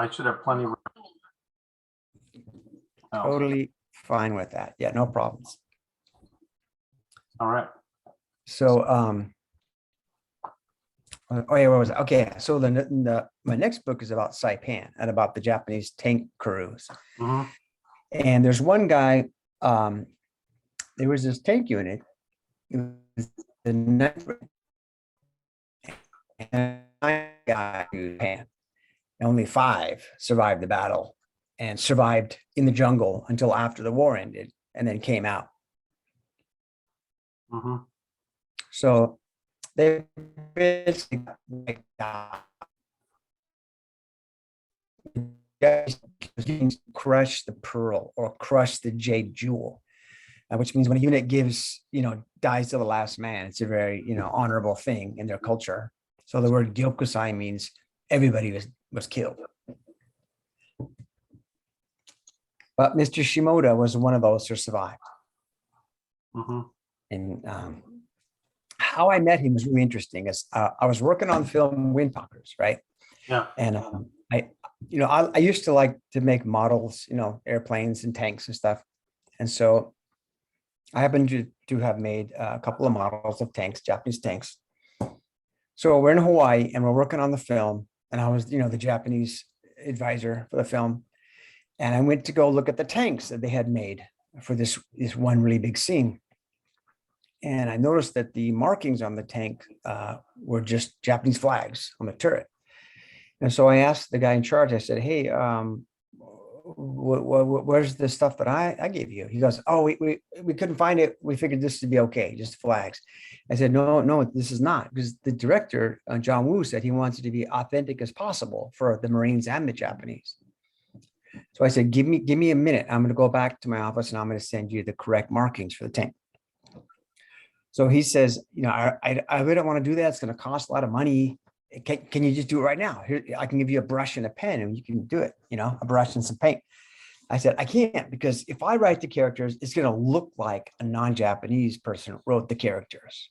I should have plenty of. Oh, Totally fine with that. Yeah, no problems. all right. So, oh yeah, what was it? Okay, so my next book is about Saipan and about the Japanese tank crews. Mhm. And there's one guy, there was this tank unit, it was the ninth guy in Japan. Only 5 survived the battle and survived in the jungle until after the war ended and then came out. Mhm. So they basically crush the pearl or crush the jade jewel, which means when a unit dies to the last man, it's a very, honorable thing in their culture. So the word gyokusai means everybody was killed. But Mr. Shimoda was one of those who survived. Mhm. And how I met him was really interesting. As I was working on film Windtalkers, right? Yeah. And I used to like to make models, airplanes and tanks and stuff. And so I happen to have made a couple of models of tanks, Japanese tanks. So we're in Hawaii and we're working on the film. And I was, the Japanese advisor for the film. And I went to go look at the tanks that they had made for this one really big scene. And I noticed that the markings on the tank were just Japanese flags on the turret. And so I asked the guy in charge, I said, hey, where's the stuff that I gave you? He goes, oh, we couldn't find it. We figured this would be okay, just flags. I said, no, this is not, because the director, John Woo, said he wants it to be authentic as possible for the Marines and the Japanese. So I said, give me a minute. I'm going to go back to my office and I'm going to send you the correct markings for the tank. So he says, I really don't want to do that. It's going to cost a lot of money. Can you just do it right now? Here, I can give you a brush and a pen and you can do it, a brush and some paint. I said, I can't, because if I write the characters, it's going to look like a non-Japanese person wrote the characters.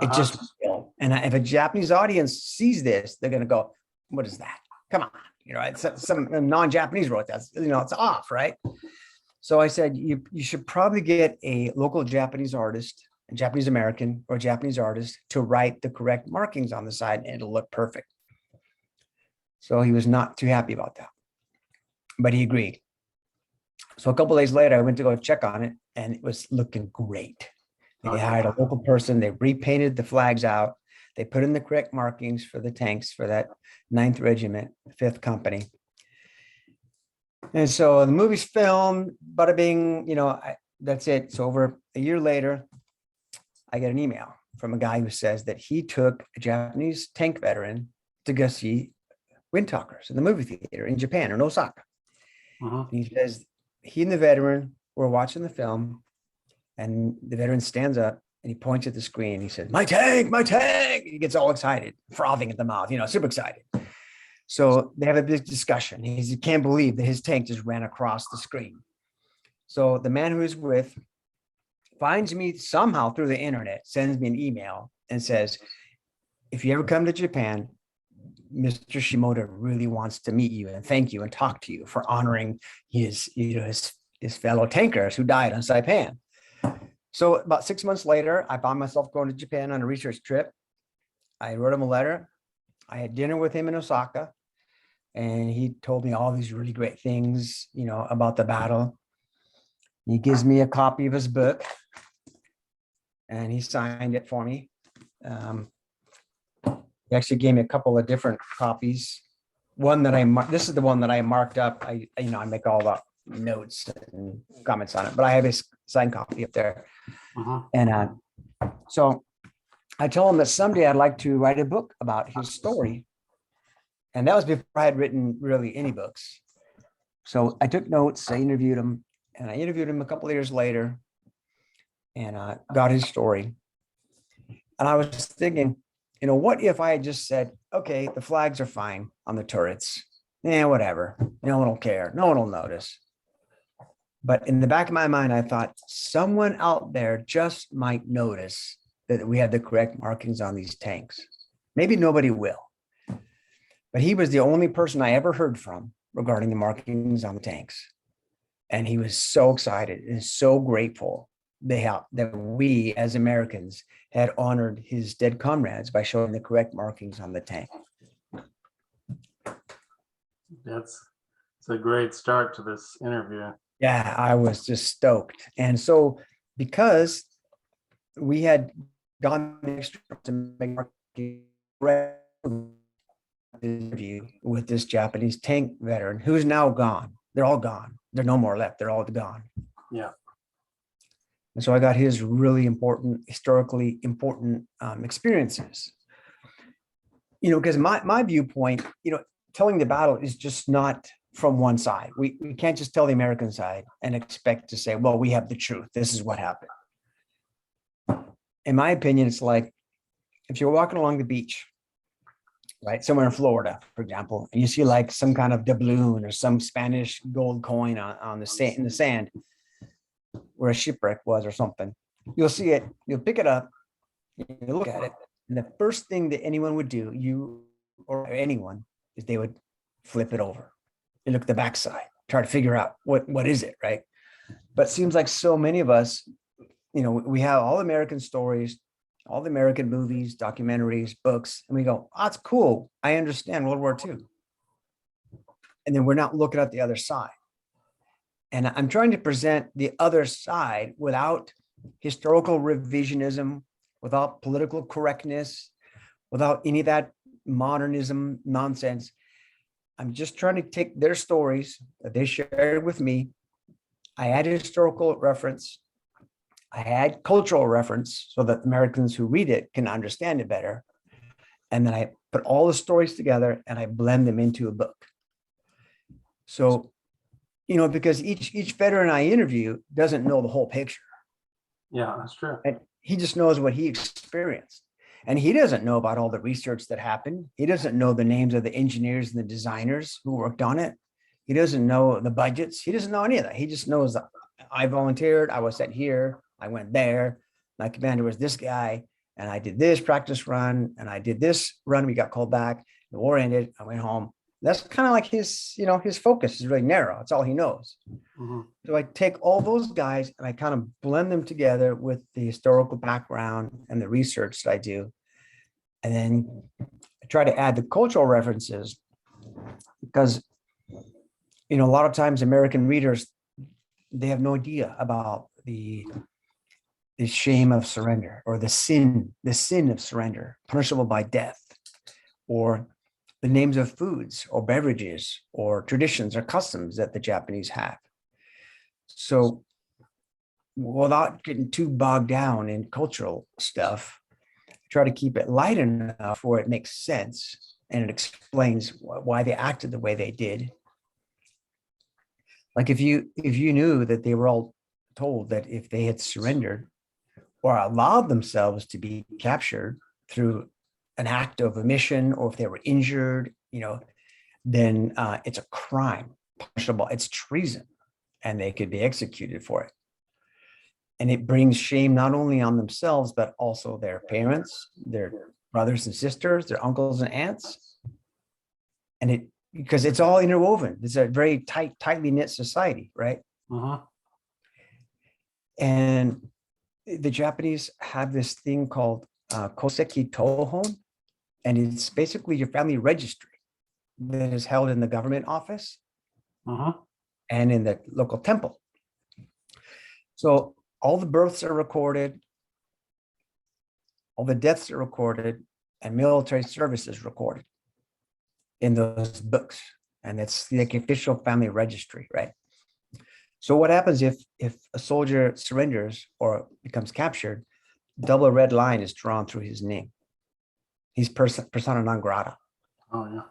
It just will. And if a Japanese audience sees this, they're going to go, what is that? Come on. It's some non-Japanese wrote that, it's off, right? So I said, you should probably get a local Japanese artist, a Japanese American or a Japanese artist to write the correct markings on the side and it'll look perfect. So he was not too happy about that, but he agreed. So a couple of days later, I went to go check on it and it was looking great. They hired a local person. They repainted the flags out. They put in the correct markings for the tanks for that 9th Regiment, 5th Company. And so the movie's filmed, bada bing, that's it. So over a year later, I get an email from a guy who says that he took a Japanese tank veteran to go see Windtalkers in the movie theater in Japan, in Osaka. Mhm. He says he and the veteran were watching the film and the veteran stands up and he points at the screen. He says, my tank, my tank. He gets all excited, frothing at the mouth, super excited. So they have a big discussion. He can't believe that his tank just ran across the screen. So the man who is with finds me somehow through the internet, sends me an email and says, if you ever come to Japan, Mr. Shimoda really wants to meet you and thank you and talk to you for honoring his fellow tankers who died on Saipan. So about 6 months later, I found myself going to Japan on a research trip. I wrote him a letter. I had dinner with him in Osaka and he told me all these really great things, about the battle. He gives me a copy of his book and he signed it for me. He actually gave me a couple of different copies. This is the one that I marked up. I make all the notes and comments on it, but I have his signed copy up there. Mhm. And so I told him that someday I'd like to write a book about his story. And that was before I had written really any books. So I took notes, I interviewed him, and I interviewed him a couple of years later and got his story. And I was thinking, what if I had just said, okay, the flags are fine on the turrets. Whatever. No one will care. No one will notice. But in the back of my mind, I thought someone out there just might notice that we have the correct markings on these tanks. Maybe nobody will. But he was the only person I ever heard from regarding the markings on the tanks. And he was so excited and so grateful that we as Americans had honored his dead comrades by showing the correct markings on the tank. It's a great start to this interview. Yeah, I was just stoked. And so because we had gone the extra to make interview with this Japanese tank veteran who's now gone. They're all gone. There's no more left. They're all gone. Yeah. And so I got his really important, historically important experiences. Because my viewpoint, telling the battle is just not from one side. We can't just tell the American side and expect to say, well, we have the truth. This is what happened. In my opinion, it's like if you're walking along the beach, right, somewhere in Florida, for example, and you see like some kind of doubloon or some Spanish gold coin on the sand, in the sand where a shipwreck was or something, you'll see it, you'll pick it up, you look at it, and the first thing that anyone would do, you or anyone, is they would flip it over. You look at the backside, try to figure out what is it, right? But it seems like so many of us, we have all American stories, all the American movies, documentaries, books, and we go, oh, that's cool. I understand World War II. And then we're not looking at the other side. And I'm trying to present the other side without historical revisionism, without political correctness, without any of that modernism nonsense. I'm just trying to take their stories that they shared with me. I add historical reference. I add cultural reference so that Americans who read it can understand it better. And then I put all the stories together and I blend them into a book. So, because each veteran I interview doesn't know the whole picture. Yeah, that's true. And he just knows what he experienced. And he doesn't know about all the research that happened. He doesn't know the names of the engineers and the designers who worked on it. He doesn't know the budgets. He doesn't know any of that. He just knows that I volunteered. I was sent here. I went there. My commander was this guy. And I did this practice run. And I did this run. We got called back. The war ended. I went home. That's kind of like his focus is really narrow. It's all he knows. Mm-hmm. So I take all those guys and I kind of blend them together with the historical background and the research that I do. And then I try to add the cultural references because, a lot of times American readers, they have no idea about the shame of surrender or the sin of surrender, punishable by death, or the names of foods or beverages or traditions or customs that the Japanese have. So without getting too bogged down in cultural stuff, I try to keep it light enough where it makes sense and it explains why they acted the way they did. Like if you knew that they were all told that if they had surrendered or allowed themselves to be captured through an act of omission, or if they were injured, then it's a crime, punishable. It's treason, and they could be executed for it. And it brings shame not only on themselves, but also their parents, their brothers and sisters, their uncles and aunts. And because it's all interwoven. It's a very tightly knit society, right? Mm-hmm. And the Japanese have this thing called Koseki Tohon. And it's basically your family registry that is held in the government office and in the local temple. So all the births are recorded, all the deaths are recorded, and military service is recorded in those books. And it's the official family registry, right? So what happens if a soldier surrenders or becomes captured, double red line is drawn through his name. He's persona non grata. Oh, yeah.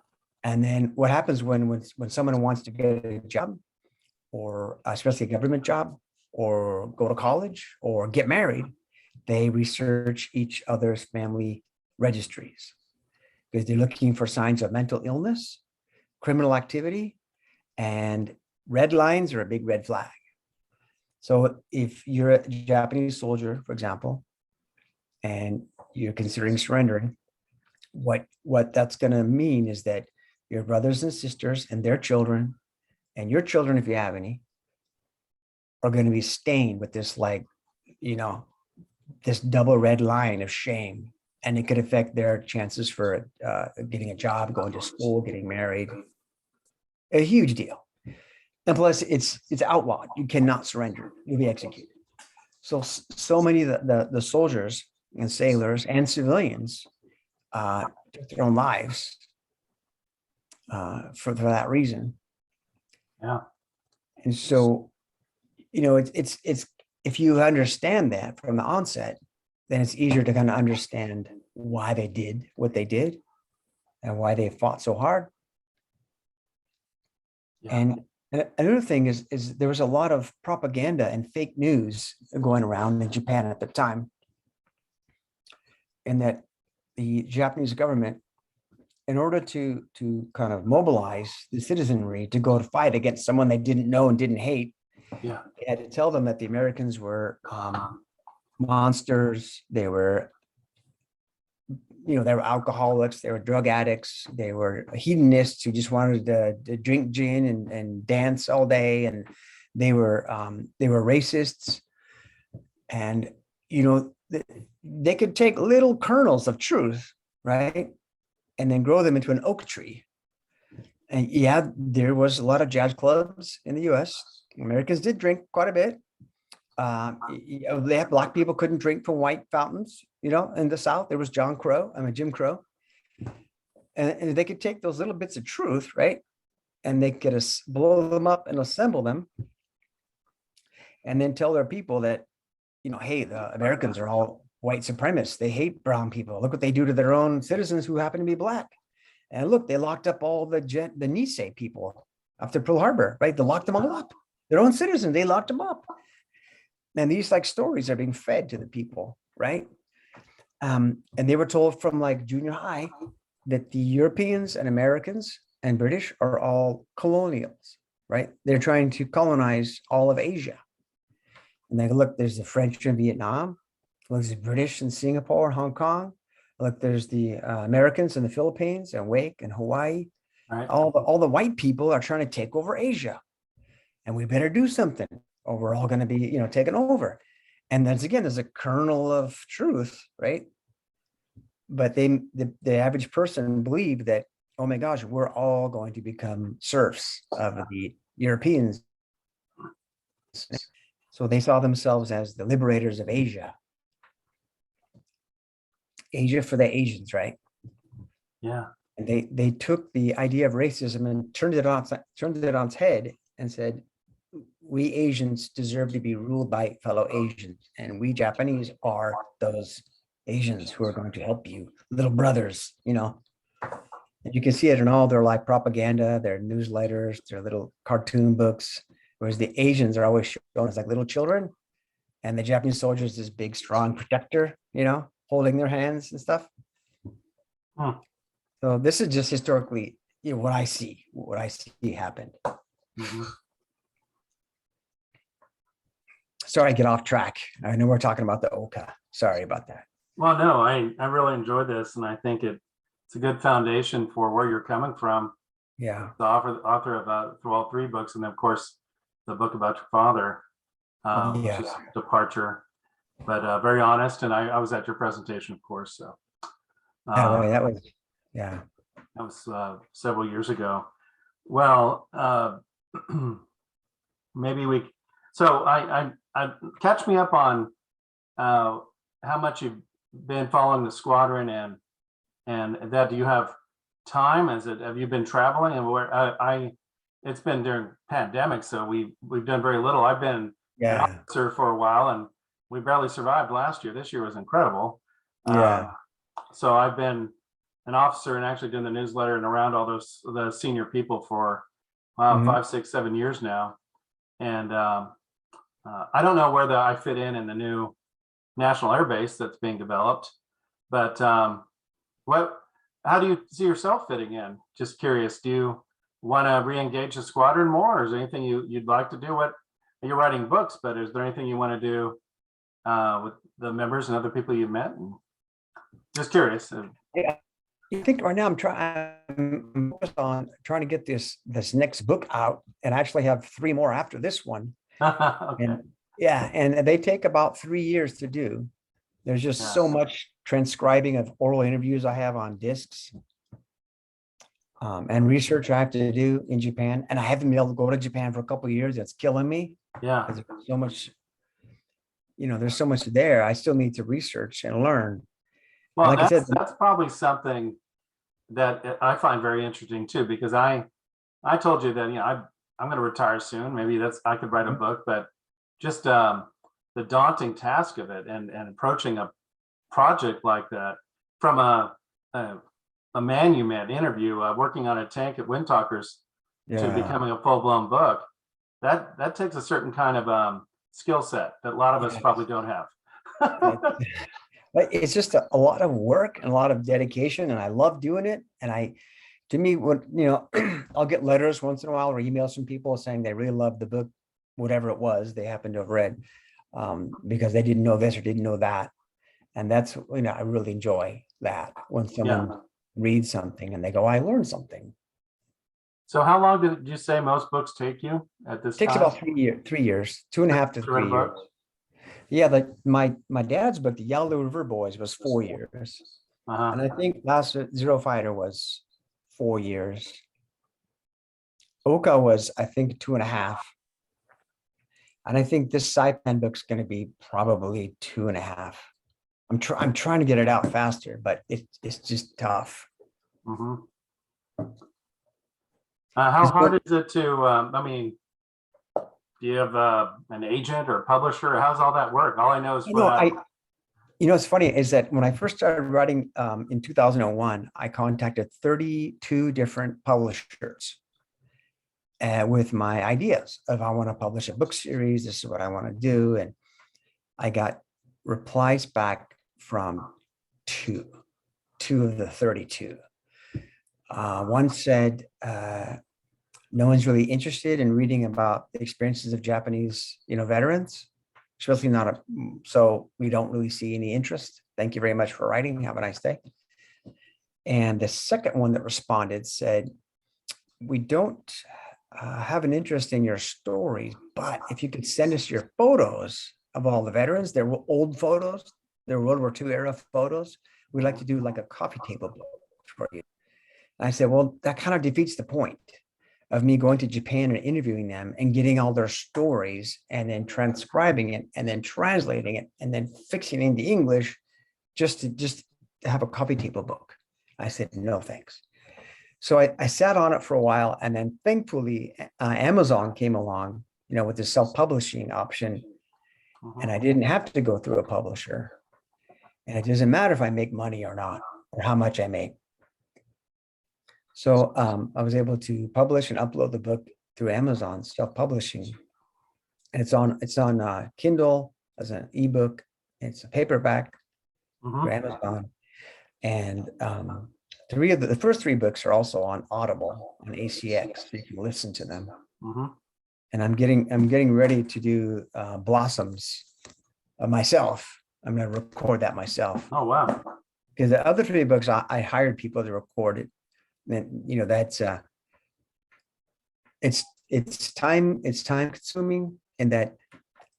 And then what happens when someone wants to get a job, or especially a government job, or go to college, or get married, they research each other's family registries because they're looking for signs of mental illness, criminal activity, and red lines are a big red flag. So if you're a Japanese soldier, for example, and you're considering surrendering, what that's going to mean is that your brothers and sisters and their children, and your children, if you have any, are going to be stained with this, like, you know, this double red line of shame. And it could affect their chances for getting a job, going to school, getting married. A huge deal. And plus, it's outlawed. You cannot surrender. You'll be executed. So many of the soldiers and sailors and civilians took their own lives for that reason. Yeah. And so, you know, it's if you understand that from the onset, then it's easier to kind of understand why they did what they did and why they fought so hard. Yeah. And another thing is there was a lot of propaganda and fake news going around in Japan at the time, and that the Japanese government, in order to kind of mobilize the citizenry to go to fight against someone they didn't know and didn't hate, Yeah. they had to tell them that the Americans were monsters. They were, you know, they were alcoholics, they were drug addicts, they were hedonists who just wanted to drink gin and dance all day, and they were racists. And you know, they could take little kernels of truth, right, and then grow them into an oak tree. And yeah, there was a lot of jazz clubs in the U.S. Americans did drink quite a bit. They have black people couldn't drink from white fountains, you know, in the South. There was Jim Crow. And they could take those little bits of truth, right? And they could blow them up and assemble them and then tell their people that, you know, hey, the Americans are all white supremacists. They hate brown people. Look what they do to their own citizens who happen to be black. And look, they locked up all the Nisei people after Pearl Harbor, right? They locked them all up. Their own citizens, they locked them up. And these like stories are being fed to the people, right? And they were told from like junior high that the Europeans and Americans and British are all colonials, right? They're trying to colonize all of Asia. And they look, there's the French in Vietnam, there's the British in Singapore, Hong Kong. Look, there's the Americans in the Philippines and Wake and Hawaii. Right. All the white people are trying to take over Asia, and we better do something, or we're all going to be, you know, taken over. And then again, there's a kernel of truth, right? But the average person believed that, oh my gosh, we're all going to become serfs of the Europeans. So they saw themselves as the liberators of Asia. Asia for the Asians, right? Yeah. And they took the idea of racism and turned it on its head and said, we Asians deserve to be ruled by fellow Asians, and we Japanese are those Asians who are going to help you, little brothers, you know. And you can see it in all their like propaganda, their newsletters, their little cartoon books, whereas the Asians are always shown as like little children, and the Japanese soldiers this big strong protector, you know, holding their hands and stuff. So this is just historically, you know, what I see happened. Mm-hmm. Sorry, I get off track. I know we're talking about the Oka. Sorry about that. Well, no, I really enjoyed this, and I think it's a good foundation for where you're coming from. Yeah. The author of through all three books, and then of course the book about your father, Yeah. which is Departure. But very honest, and I was at your presentation, of course. So That was, yeah. that was several years ago. Well, maybe we. So I catch me up on how much you've been following the squadron, and that do you have time? Have you been traveling, and where it's been during pandemic, so we've done very little. I've been an officer for a while, and we barely survived last year. This year was incredible. So I've been an officer and actually doing the newsletter and around all the senior people for 5, 6, 7 years now. And I don't know where I fit in the new National Air Base that's being developed, but how do you see yourself fitting in? Just curious, do you want to re-engage the squadron more, or is there anything you'd like to do? What you're writing books, but is there anything you want to do with the members and other people you've met? And just curious. I think right now I'm focused on trying to get this next book out, and I actually have three more after this one. Okay, And yeah, and they take about 3 years to do. There's just so yes. much transcribing of oral interviews I have on discs, and research I have to do in Japan. And I haven't been able to go to Japan for a couple of years. It's killing me Yeah, because there's so much, there's so much there. I still need to research and learn. And well, like I said, that's probably something that I find very interesting too, because I told you that, I'm going to retire soon. Maybe I could write a book, but just the daunting task of it and approaching a project like that from a man you met interview, working on a tank at Wind Talkers to yeah, becoming a full-blown book, that takes a certain kind of skill set that a lot of us probably yes. don't have. But it's just a lot of work and a lot of dedication, and I love doing it. And to me, I'll get letters once in a while or emails from people saying they really love the book, whatever it was they happen to have read, because they didn't know this or didn't know that. And that's, I really enjoy that when someone Yeah. reads something and they go, I learned something. So how long did you say most books take you at this It takes time about 3 years, 2.5 to to write a 3 years. book? Yeah, my dad's book, The Yellow River Boys, was 4 years. Uh-huh. And I think Last Zero Fighter was 4 years. Oka was, I think, 2.5. And I think this Saipan book's going to be probably 2.5. I'm trying to get it out faster, but it's just tough. Mhm. How hard is it to, do you have an agent or a publisher? How's all that work? All I know is You for know, that. it's funny is that when I first started writing in 2001, I contacted 32 different publishers with my ideas of I want to publish a book series. This is what I want to do. And I got replies back from two of the 32. One said, no one's really interested in reading about the experiences of Japanese, veterans, especially so we don't really see any interest. Thank you very much for writing. Have a nice day. And the second one that responded said, we don't have an interest in your stories, but if you could send us your photos of all the veterans, they're old photos, they're World War II era photos. We'd like to do like a coffee table book for you. And I said, well, that kind of defeats the point of me going to Japan and interviewing them and getting all their stories and then transcribing it and then translating it and then fixing it into English just to have a coffee table book. I said, no, thanks. So I sat on it for a while, and then thankfully Amazon came along, with the self-publishing option, and I didn't have to go through a publisher. And it doesn't matter if I make money or not, or how much I make. So I was able to publish and upload the book through Amazon self-publishing, and it's on Kindle as an ebook. It's a paperback through Amazon, and the first three books are also on Audible on ACX, so you can listen to them. Mm-hmm. And I'm getting ready to do Blossoms myself. I'm going to record that myself. Oh, wow. Because the other three books, I hired people to record it. And that's it's time consuming, and that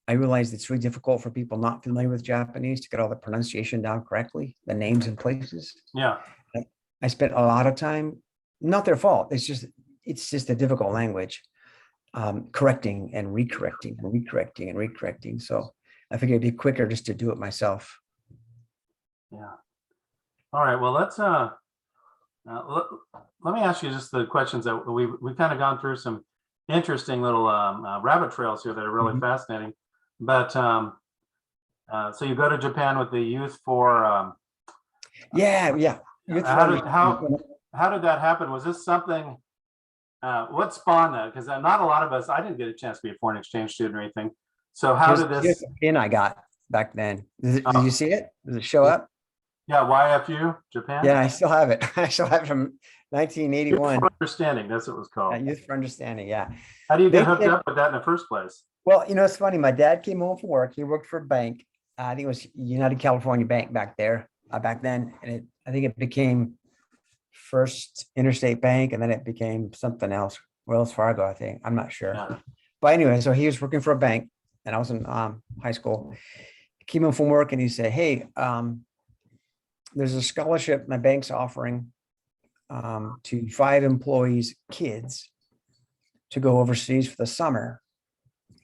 I realized it's really difficult for people not familiar with Japanese to get all the pronunciation down correctly, the names and places. Yeah. I spent a lot of time, not their fault. It's just a difficult language, correcting and recorrecting and recorrecting and recorrecting. So I figured it'd be quicker just to do it myself. Yeah. All right. Well, let me ask you just the questions that we've kind of gone through some interesting little rabbit trails here that are really fascinating. But so you go to Japan with the youth for Yeah. how did that happen? Was this something? What spawned that? Because not a lot of us. I didn't get a chance to be a foreign exchange student or anything. So how did this? Here's the pin I got back then. Did you see it? Does it show up? Yeah, YFU Japan. Yeah, I still have it. I still have it from 1981. Youth for Understanding, that's what it was called. Youth for Understanding. Yeah. How do you get hooked up with that in the first place? Well, it's funny. My dad came home from work. He worked for a bank. I think it was United California Bank back then. And I think it became First Interstate Bank, and then it became something else, Wells Fargo, I think. I'm not sure. Yeah. But anyway, so he was working for a bank, and I was in high school. He came in from work and he said, "Hey, there's a scholarship my bank's offering to 5 employees' kids to go overseas for the summer.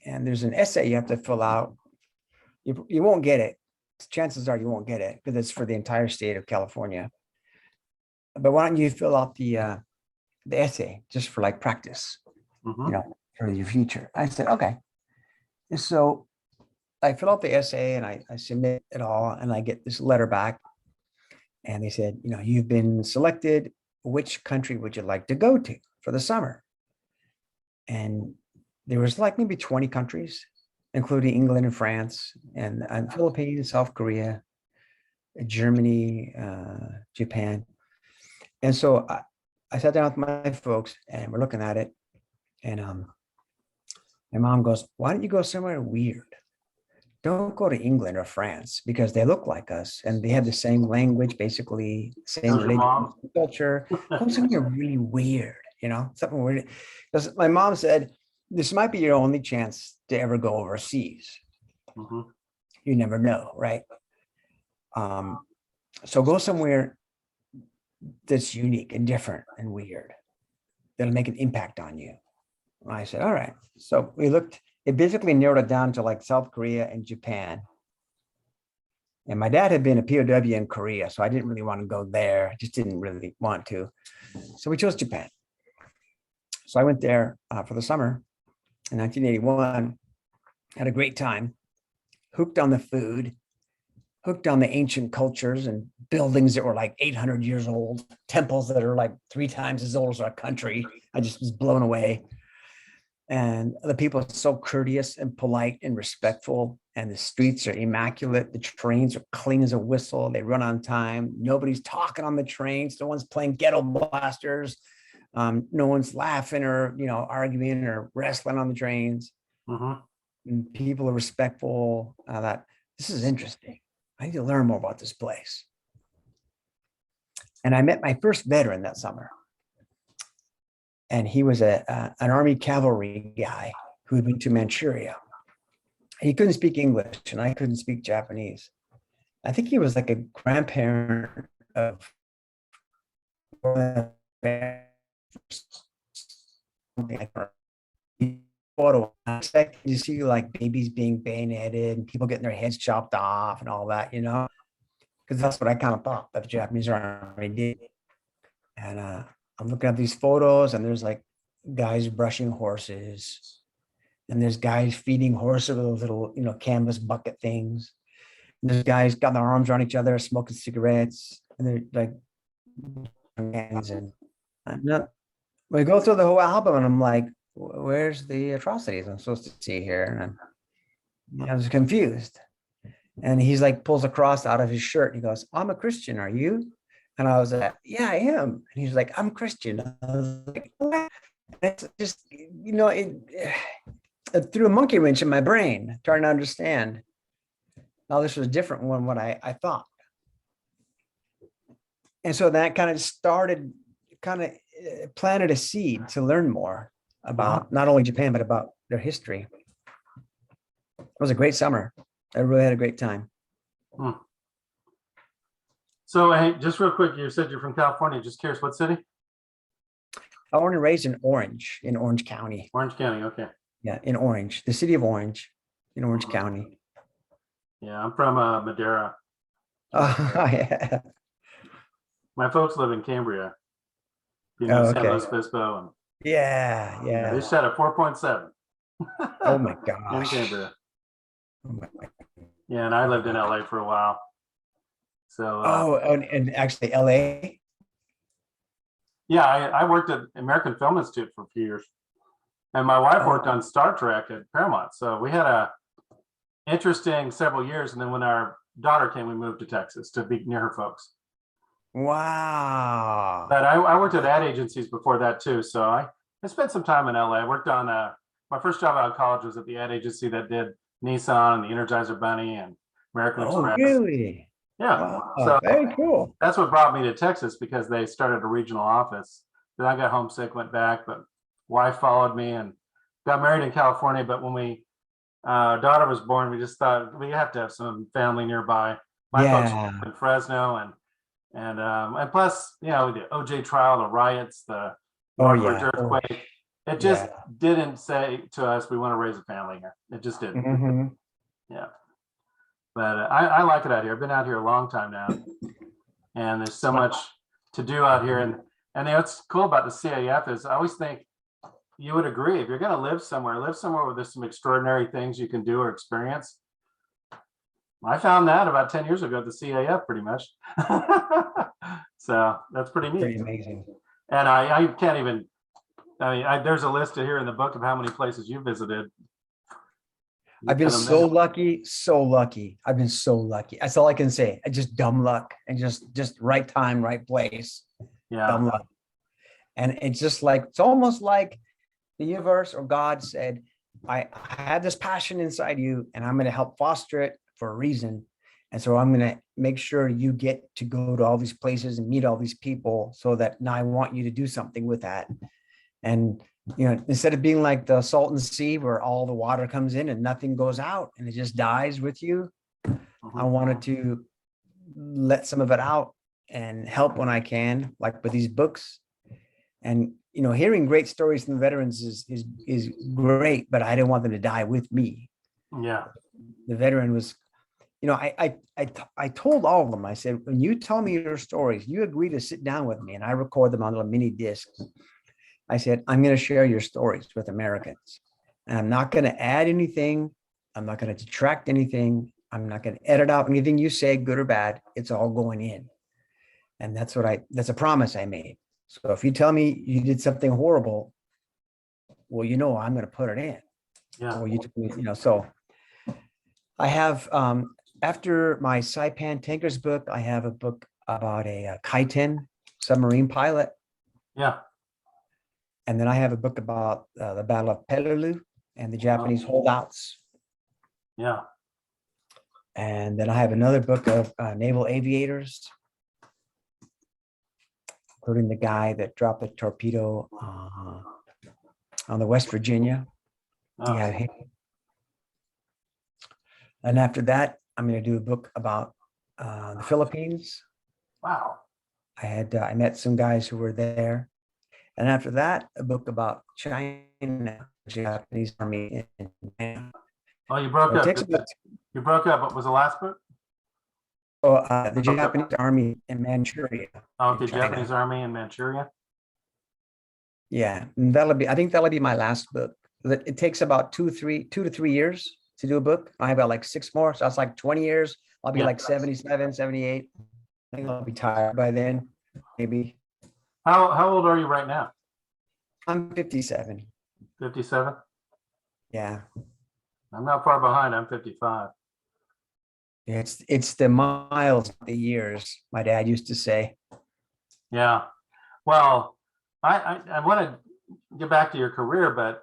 And there's an essay you have to fill out. You won't get it. Chances are you won't get it because it's for the entire state of California. But why don't you fill out the essay just for like practice, Mhm. for your future?" I said, okay. And so I fill out the essay and I submit it all, and I get this letter back. And they said, "You've been selected. Which country would you like to go to for the summer?" And there was like maybe 20 countries, including England and France and Philippines, South Korea, Germany, Japan. And so I sat down with my folks and we're looking at it. And my mom goes, "Why don't you go somewhere weird? Don't go to England or France because they look like us and they have the same language, basically, same How's your religion, mom? culture. Go somewhere really weird, something weird." Because my mom said, "This might be your only chance to ever go overseas. Mhm. You never know, right? So go somewhere that's unique and different and weird. That'll make an impact on you." And I said, "All right." So we looked, it basically narrowed it down to like South Korea and Japan. And my dad had been a POW in Korea, so I didn't really want to go there. I just didn't really want to. So we chose Japan. So I went there for the summer in 1981, had a great time, hooked on the food, hooked on the ancient cultures and buildings that were like 800 years old, temples that are like 3 times as old as our country. I just was blown away. And the people are so courteous and polite and respectful. And the streets are immaculate. The trains are clean as a whistle. They run on time. Nobody's talking on the trains. No one's playing ghetto blasters. No one's laughing or, arguing or wrestling on the trains. Mhm. And people are respectful. That this is interesting. I need to learn more about this place. And I met my first veteran that summer. And he was an Army cavalry guy who had been to Manchuria. He couldn't speak English and I couldn't speak Japanese. I think he was like a grandparent of something like that. Photo. I expect you see like babies being bayoneted and people getting their heads chopped off and all that, because that's what I kind of thought that the Japanese army did. And I'm looking at these photos and there's like guys brushing horses and there's guys feeding horses with those little, canvas bucket things. And there's guys got their arms around each other, smoking cigarettes, and they're like, and we go through the whole album and I'm like, where's the atrocities I'm supposed to see here? And I was confused. And he's like, pulls a cross out of his shirt. And he goes, "I'm a Christian. Are you?" And I was like, "Yeah, I am." And he's like, "I'm Christian." I was like, "What?" It's just, it threw a monkey wrench in my brain trying to understand. Now this was different than what I thought. And so that kind of planted a seed to learn more about not only Japan, but about their history. It was a great summer. I really had a great time. Hmm. So, hey, just real quick, you said you're from California. Just curious, what city? I was born and raised in Orange County. Orange County. Okay. Yeah, in Orange, the city of Orange, in Orange County. Yeah, I'm from Madera. Yeah. My folks live in Cambria. Oh, San Luis okay. Obispo, and Yeah, they yeah. set a 4.7. Oh my In gosh. Cambria. Oh, my. Yeah, and I lived in LA for a while. So Oh, and actually LA. yeah, I worked at American Film Institute for a few years. And my wife worked on Star Trek at Paramount. So we had a interesting several years. And then when our daughter came, we moved to Texas to be near her folks. Wow. But I worked at ad agencies before that too. So I spent some time in LA. I worked on my first job out of college was at the ad agency that did Nissan and the Energizer Bunny and American Oh, Express. really? Yeah. So Wow, very cool. that's what brought me to Texas, because they started a regional office. Then I got homesick, went back, but wife followed me and got married in California. But when our daughter was born, we just thought we have to have some family nearby. My folks Yeah. live in Fresno, and plus, the OJ trial, the riots, the Oh, Northridge yeah. Oh, earthquake, it just yeah. didn't say to us we want to raise a family here. It just didn't. Mhm. Yeah. But I like it out here. I've been out here a long time now, and there's so much to do out here. And what's cool about the CAF is I always think you would agree, if you're going to live somewhere where there's some extraordinary things you can do or experience. I found that about 10 years ago at the CAF, pretty much. So that's pretty Pretty neat. amazing. And I can't even, there's a list here in the book of how many places you visited. I've been so lucky, so lucky. I've been so lucky. That's all I can say. I just dumb luck and just right time, right place, Yeah. dumb luck. And it's just like, it's almost like the universe or God said, I had this passion inside you and I'm going to help foster it for a reason. And so I'm going to make sure you get to go to all these places and meet all these people, so that now I want you to do something with that. And, instead of being like the Salton Sea where all the water comes in and nothing goes out and it just dies with you, I wanted to let some of it out and help when I can, like with these books. And, hearing great stories from the veterans is great, but I didn't want them to die with me. Yeah. The veteran was, I told all of them, I said, when you tell me your stories, you agree to sit down with me and I record them on little mini discs. I said, I'm going to share your stories with Americans, and I'm not going to add anything. I'm not going to detract anything. I'm not going to edit out anything you say, good or bad. It's all going in. And that's a promise I made. So if you tell me you did something horrible, well, I'm going to put it in. Yeah. Or so I have, after my Saipan Tankers book, I have a book about a Kaiten submarine pilot. Yeah. And then I have a book about the Battle of Peleliu and the Japanese holdouts. Yeah. And then I have another book of naval aviators, including the guy that dropped the torpedo on the West Virginia. Oh. Yeah. And after that, I'm going to do a book about the Philippines. Wow. I met some guys who were there. And after that, a book about China, Japanese army in China. Oh, you broke up. You broke up. What was the last book? The Japanese army in Manchuria. Okay, Japanese army in Manchuria. Yeah, and I think that'll be my last book. It takes about 2 to 3 years to do a book. I have about like 6 more. So that's like 20 years. I'll be like 77, 78. I think I'll be tired by then, maybe. How old are you right now? I'm 57. 57? Yeah. I'm not far behind. I'm 55. It's the miles, the years, my dad used to say. Yeah. Well, I want to get back to your career, but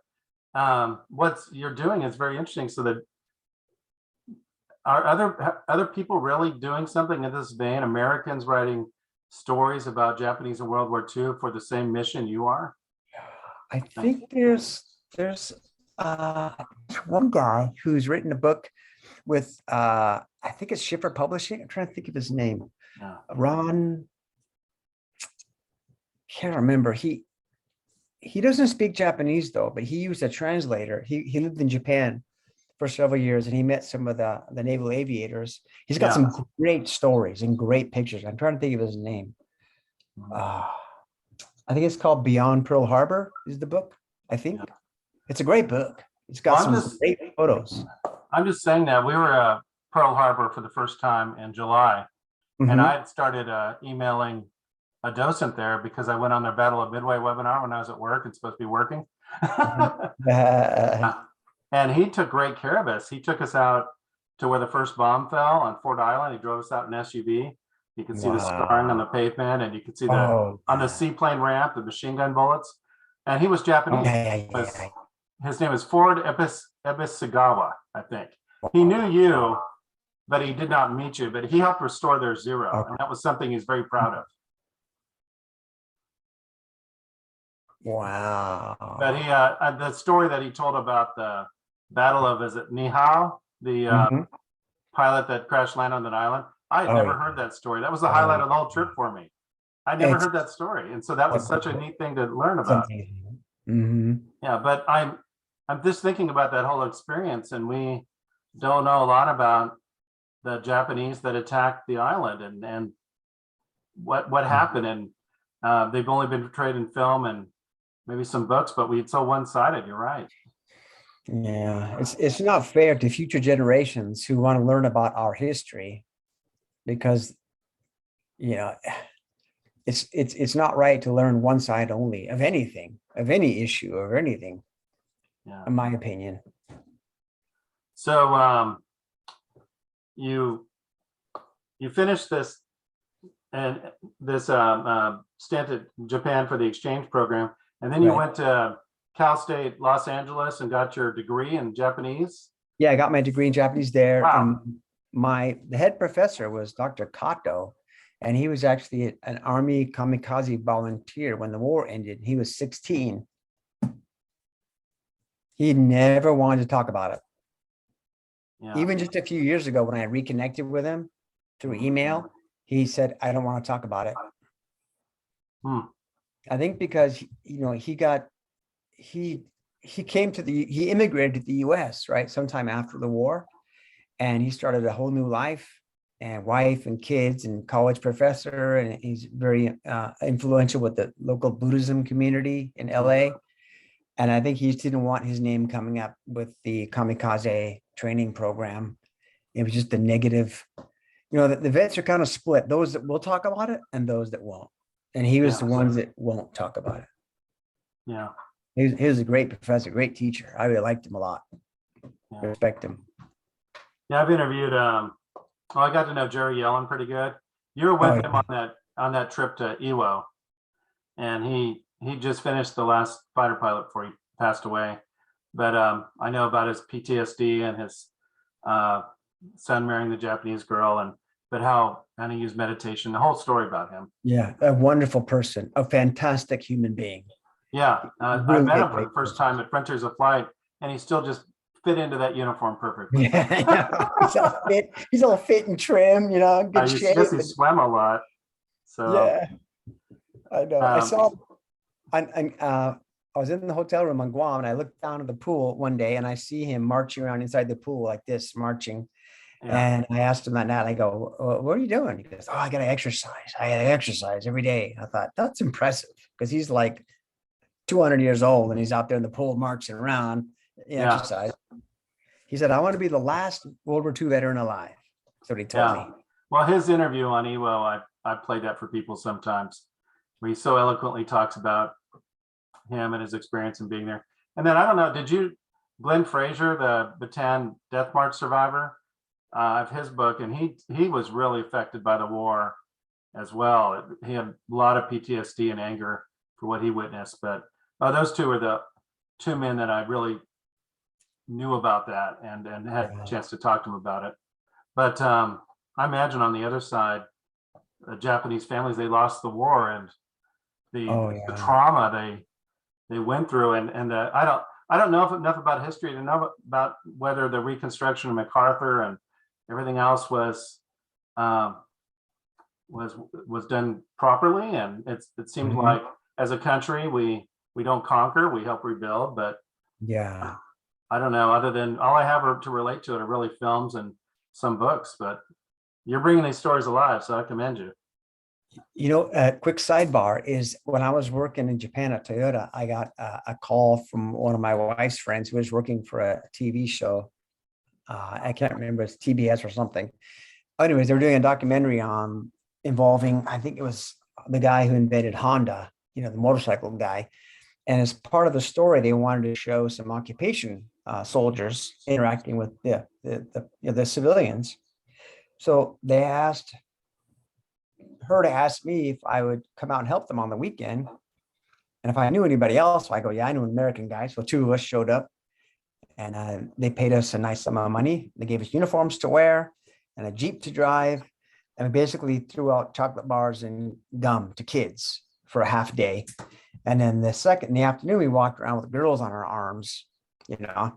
what you're doing is very interesting. So that are other people really doing something in this vein? Americans writing stories about Japanese in World War II for the same mission you are? I think there's one guy who's written a book with I think it's Schiffer Publishing. I'm trying to think of his name. Yeah. Ron, can't remember. He doesn't speak Japanese though, but he used a translator. He lived in Japan for several years and he met some of the naval aviators. He's got some great stories and great pictures. I'm trying to think of his name. I think it's called Beyond Pearl Harbor is the book. I think it's a great book. It's got some great photos. I'm just saying that we were at Pearl Harbor for the first time in July, and I had started emailing a docent there because I went on their Battle of Midway webinar when I was at work and supposed to be working. And he took great care of us. He took us out to where the first bomb fell on Fort Island. He drove us out in SUV. You can see the scarring on the pavement, and you can see on the seaplane ramp, the machine gun bullets. And he was Japanese. His name is Ford Ebisugawa, I think. He knew you but he did not meet you, but he helped restore their zero. Okay. And that was something he's very proud of. Wow. But he, the story that he told about the Battle of, is it Nihao? The Mhm. pilot that crash landed on that island. I had Oh, never yeah. heard that story. That was the highlight of the whole trip for me. I never It's heard that story. And so that was such a neat thing to learn about. amazing. Mhm. Yeah, but I'm just thinking about that whole experience, and we don't know a lot about the Japanese that attacked the island and what happened. And they've only been portrayed in film and maybe some books, but it's so one-sided. You're right. Yeah, it's not fair to future generations who want to learn about our history, because you know it's not right to learn one side only of anything, of any issue or anything, Yeah. in my opinion. So you finished this and this stint at Japan for the exchange program, and then you Right. went to Cal State Los Angeles and got your degree in Japanese. Yeah, I got my degree in Japanese there, Wow. and the head professor was Dr. Kato, and he was actually an Army kamikaze volunteer when the war ended. He was 16. He never wanted to talk about it. Yeah. Even just a few years ago, when I reconnected with him through email, he said, I don't want to talk about it. Hmm. I think because, he immigrated to the US, right, sometime after the war, and he started a whole new life and wife and kids and college professor. And he's very influential with the local Buddhism community in LA. And I think he just didn't want his name coming up with the kamikaze training program. It was just a negative, the vets are kind of split, those that will talk about it and those that won't. And he was the ones that won't talk about it. Yeah. He was a great professor, great teacher. I really liked him a lot. Yeah. Respect him. Yeah, I've interviewed. Well, I got to know Jerry Yellen pretty good. You were with him on that trip to Iwo, and he just finished the last fighter pilot before he passed away. But I know about his PTSD and his son marrying the Japanese girl, but how he used meditation. The whole story about him. Yeah, a wonderful person, a fantastic human being. Yeah, I Really met him a for the great first person. time at Frontiers of Flight, and he still just fit into that uniform perfectly. Yeah, he's all fit and trim, good shape. Guess he swam a lot. So Yeah, I know. I saw, I was in the hotel room on Guam, and I looked down at the pool one day, and I see him marching around inside the pool like this, marching. yeah. And I asked him that night, I go, what are you doing? He goes, I got to exercise. I got to exercise every day. I thought, that's impressive, because he's like 200 years old and he's out there in the pool marching around, Yeah. exercise. He said, I want to be the last World War II veteran alive. That's what he told me. Well, his interview on Iwo, I played that for people sometimes, where he so eloquently talks about him and his experience in being there. And then I don't know, Glenn Fraser, the Bataan Death March survivor, of his book, and he was really affected by the war as well. He had a lot of PTSD and anger for what he witnessed. But those two are the two men that I really knew about that and had a chance to talk to them about it. But I imagine on the other side, the Japanese families, they lost the war and the trauma they went through, and I don't know enough about history to know about whether the reconstruction of MacArthur and everything else was done properly. And it seems like as a country we don't conquer, we help rebuild. But yeah, I don't know, other than all I have to relate to it are really films and some books. But you're bringing these stories alive, so I commend you. A quick sidebar is, when I was working in Japan at Toyota, I got a call from one of my wife's friends who was working for a TV show. I can't remember, it's TBS or something. Anyways, they were doing a documentary involving, I think it was the guy who invented Honda, the motorcycle guy. And as part of the story, they wanted to show some occupation soldiers interacting with the civilians. So they asked her to ask me if I would come out and help them on the weekend. And if I knew anybody else, I go, yeah, I knew an American guy. So two of us showed up, and they paid us a nice amount of money. They gave us uniforms to wear, and a Jeep to drive. And we basically threw out chocolate bars and gum to kids for a half day. And then in the afternoon, we walked around with girls on our arms, you know.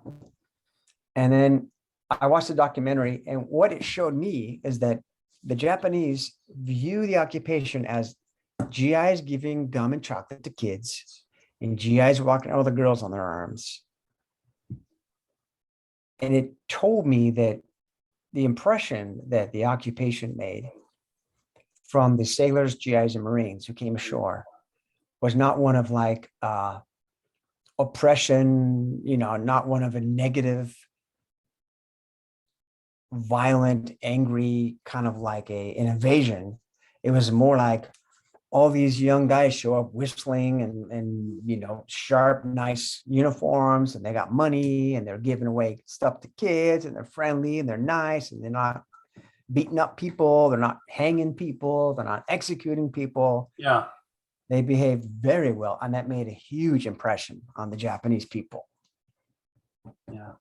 And then I watched the documentary, and what it showed me is that the Japanese view the occupation as GIs giving gum and chocolate to kids, and GIs walking out with the girls on their arms. And it told me that the impression that the occupation made from the sailors, GIs, and Marines who came ashore was not one of like oppression, you know, not one of a negative, violent, angry, kind of like an invasion. It was more like all these young guys show up whistling and you know, sharp, nice uniforms, and they got money, and they're giving away stuff to kids, and they're friendly, and they're nice, and they're not beating up people, they're not hanging people, they're not executing people. Yeah. They behave very well, and that made a huge impression on the Japanese people. Yeah.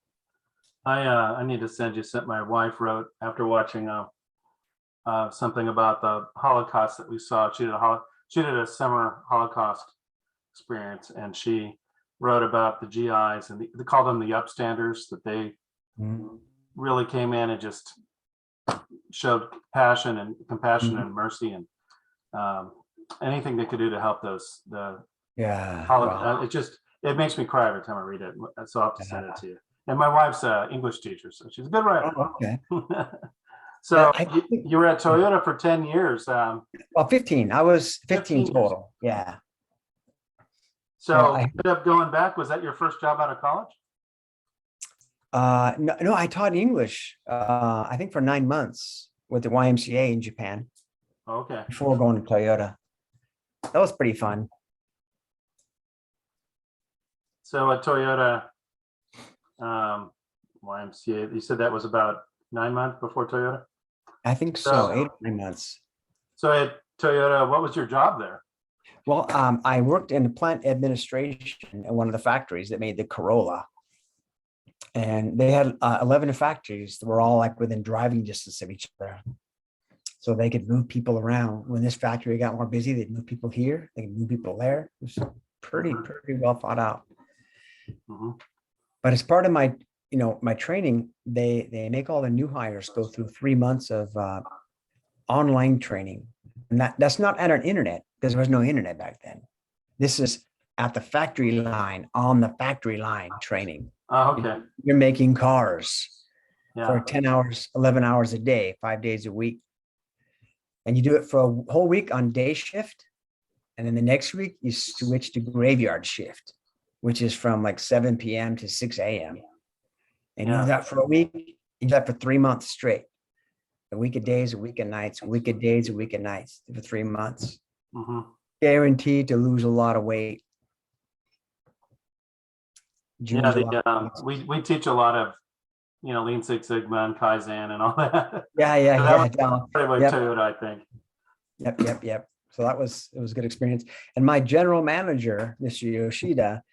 I need to send you something my wife wrote after watching something about the Holocaust that we saw. She did a summer Holocaust experience, and she wrote about the GIs, and they called them the upstanders, that they really came in and just showed passion and compassion and mercy, and anything they could do to help Wow. it makes me cry every time I read it. So I'll have to send it to you. And my wife's an English teacher, so she's a good writer. Oh, okay. So I think- you were at Toyota for 10 years. Well, 15. I was 15 15 years. total. Yeah. So Well, you ended up going back. Was that your first job out of college? No, I taught English, I think for 9 months with the YMCA in Japan Okay. before going to Toyota. That was pretty fun. So at Toyota, YMCA, you said that was about 9 months before Toyota? I think so, So- 8 or 9 months. So at Toyota, what was your job there? Well, I worked in the plant administration at one of the factories that made the Corolla. And they had 11 factories that were all like within driving distance of each other. So they could move people around. When this factory got more busy, they'd move people here, they could move people there. It was pretty well thought out. Mhm. But as part of my, you know, my training, they make all the new hires go through 3 months of online training. And that's not at an internet, because there was no internet back then. This is at the factory line, on the factory line training. Oh, okay. You're making cars for Yeah. 10 hours, 11 hours a day, 5 days a week. And you do it for a whole week on day shift. And then the next week you switch to graveyard shift, which is from like 7 p.m. to 6 a.m. And you Yeah. do that for a week, you do that for 3 months straight. A week of days, a week of nights, a week of days, a week of nights for 3 months. Mhm. Guaranteed to lose a lot of weight. Yeah, Lose a lot of weight. we teach a lot of, Lean Six Sigma and Kaizen and all that. Yeah. Part of Yep. Toyota, I think. Yep. So it was a good experience. And my general manager, Mr. Yoshida,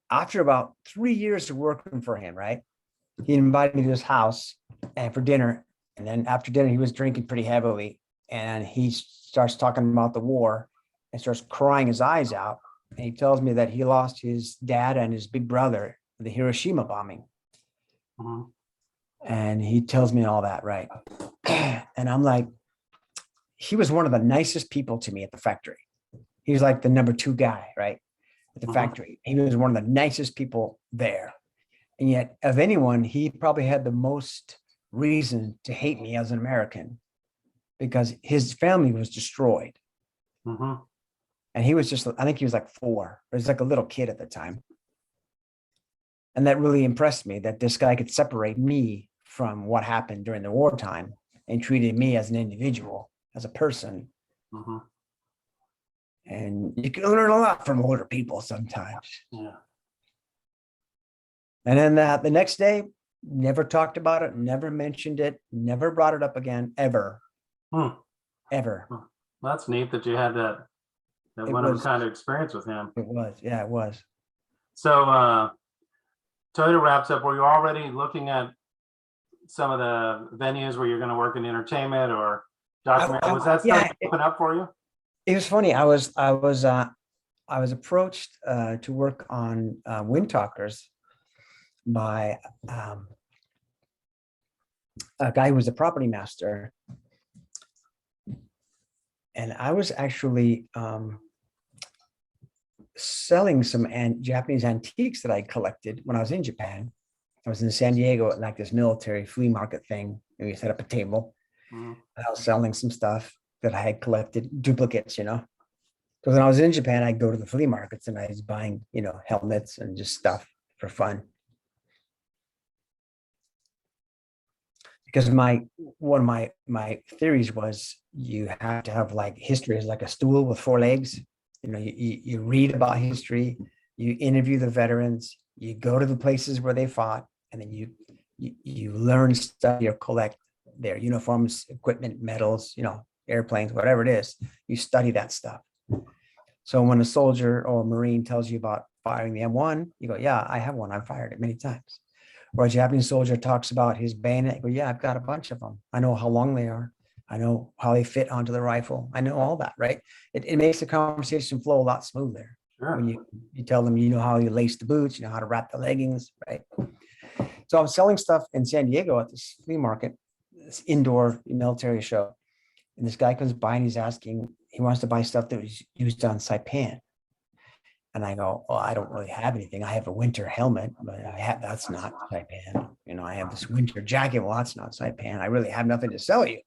after about 3 years of working for him, right? He invited me to his house and for dinner. And then after dinner, he was drinking pretty heavily. And he starts talking about the war and starts crying his eyes out. And he tells me that he lost his dad and his big brother in the Hiroshima bombing. Mhm. And he tells me all that, right? And I'm like, he was one of the nicest people to me at the factory. He was like the number 2 guy, right? At the Mhm. factory. He was one of the nicest people there. And yet, of anyone, he probably had the most reason to hate me as an American because his family was destroyed. Mhm. And he was just, I think he was like 4. He was like a little kid at the time. And that really impressed me that this guy could separate me from what happened during the wartime and treated me as an individual, as a person. Mhm. And you can learn a lot from older people sometimes. Yeah. And then the next day, never talked about it, never mentioned it, never brought it up again, ever, Hmm. ever. That's neat that you had that It one of a was- kind of experience with him. It was, yeah, it was. So Toyota wraps up. Were you already looking at some of the venues where you're going to work in entertainment or I- documentary? Was that yeah, stuff open up for you? it was funny. I was approached to work on Wind Talkers by a guy who was a property master. And I was actually selling some Japanese antiques that I collected when I was in Japan. I was in San Diego at like this military flea market thing, and we set up a table. Mhm. I was selling some stuff that I had collected, duplicates, you know. Because when I was in Japan, I'd go to the flea markets and I was buying, you know, helmets and just stuff for fun. Because one of my theories was you have to have like history is like a stool with four legs. You know, you read about history, you interview the veterans, you go to the places where they fought, and then you learn stuff, you collect their uniforms, equipment, medals, you know, airplanes, whatever it is. You study that stuff. So when a soldier or a Marine tells you about firing the M1, you go, yeah, I have one. I've fired it many times. Or a Japanese soldier talks about his bayonet, you go, yeah, I've got a bunch of them. I know how long they are. I know how they fit onto the rifle. I know all that, right? It makes the conversation flow a lot smoother. Sure. When you tell them, you know how you lace the boots, you know how to wrap the leggings, right? So I'm selling stuff in San Diego at this flea market, this indoor military show. And this guy comes by and he's asking, he wants to buy stuff that was used on Saipan. And I go, well, I don't really have anything. I have a winter helmet, but that's not Saipan. You know, I have this winter jacket. Well, that's not Saipan. I really have nothing to sell you.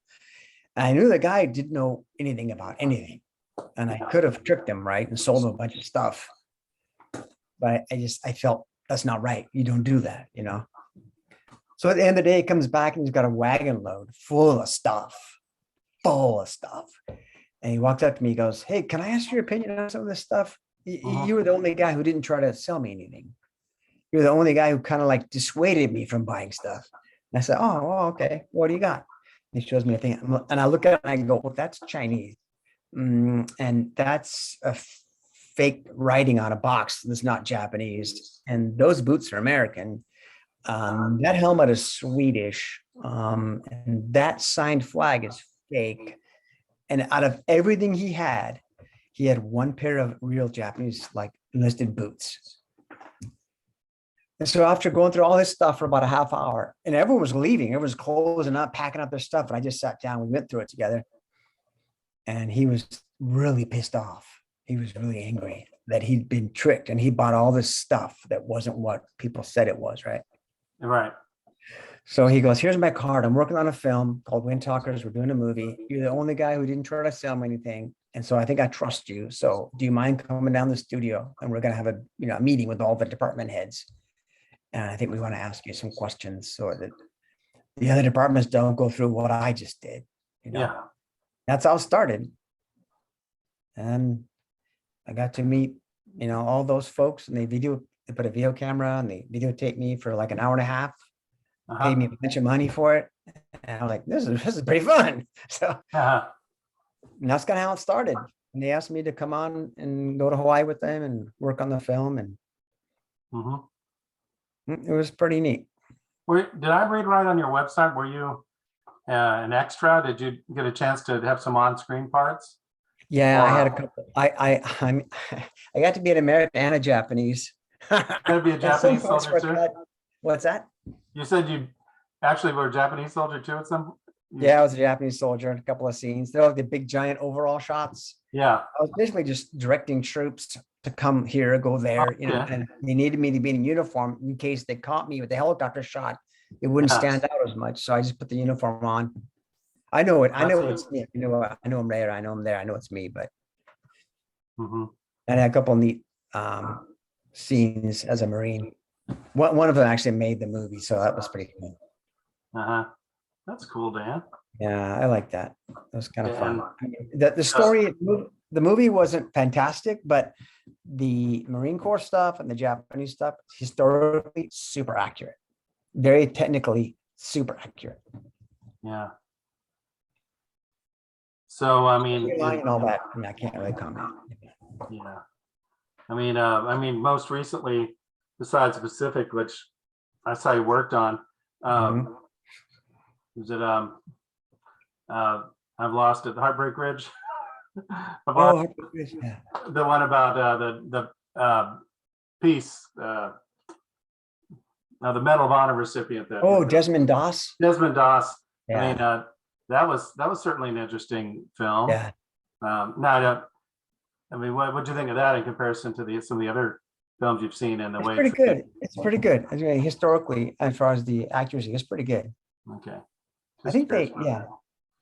And I knew the guy didn't know anything about anything. And I could have tricked him, right? And sold him a bunch of stuff. But I felt that's not right. You don't do that, you know? So at the end of the day, he comes back and he's got a wagon load full of stuff. And he walks up to me, he goes, hey, can I ask your opinion on some of this stuff? You were the only guy who didn't try to sell me anything. You're the only guy who kind of like dissuaded me from buying stuff. And I said, oh, well, okay. What do you got? And he shows me a thing. And I look at it and I go, well, that's Chinese. And that's a fake writing on a box that's not Japanese. And those boots are American. That helmet is Swedish. And that signed flag is fake. And out of everything he had one pair of real Japanese like enlisted boots. And so after going through all this stuff for about a half hour, and everyone was leaving, everyone was closing up, packing up their stuff. And I just sat down, we went through it together. And he was really pissed off. He was really angry that he'd been tricked and he bought all this stuff that wasn't what people said it was, right? Right. So he goes, here's my card. I'm working on a film called Wind Talkers. We're doing a movie. You're the only guy who didn't try to sell me anything. And so I think I trust you. So do you mind coming down the studio? And we're going to have a meeting with all the department heads. And I think we want to ask you some questions so that the other departments don't go through what I just did. You know, Yeah. that's how it started. And I got to meet, all those folks, and they put a video camera and they videotaped me for like an hour and a half, paid me a bunch of money for it. And I'm like, this is pretty fun. So and that's kind of how it started. And they asked me to come on and go to Hawaii with them and work on the film. And it was pretty neat. Did I read right on your website? Were you an extra? Did you get a chance to have some on-screen parts? Yeah, I had a Wow. couple. I got to be an American and a Japanese. Gonna be a And some Japanese folks soldier were too? cut- What's that? You said you actually were a Japanese soldier too at some? Yeah, I was a Japanese soldier in a couple of scenes. They're like the big giant overall shots. Yeah. I was basically just directing troops to come here, go there, Okay. and they needed me to be in uniform in case they caught me with the helicopter shot. It wouldn't Yeah. stand out as much. So I just put the uniform on. I know it. I know That's it's me. I know I'm there. I know I'm there. I know it's me. But Mhm. I had a couple of neat scenes as a Marine. One of them actually made the movie, so that was pretty cool. That's cool, Dan. Yeah, I like that. It was kind of fun. And- I mean, the story, the movie wasn't fantastic, but the Marine Corps stuff and the Japanese stuff, historically super accurate, very technically super accurate. Yeah. So, I mean, And all that, I can't really comment. yeah. I mean, most recently, besides Pacific, which I saw you worked on, Mhm. Is it I've lost it. Heartbreak Ridge. Oh, yeah. The one about peace, the Medal of Honor recipient. That Oh, Desmond Doss. Desmond Doss. I mean, Yeah, that was certainly an interesting film. yeah. No, I don't. I mean, what do you think of that in comparison to some of the other films you've seen and the It's way pretty it's good. It's pretty good. I mean, historically, as far as the accuracy, it's pretty good. okay? I Just think curious they, about yeah, that.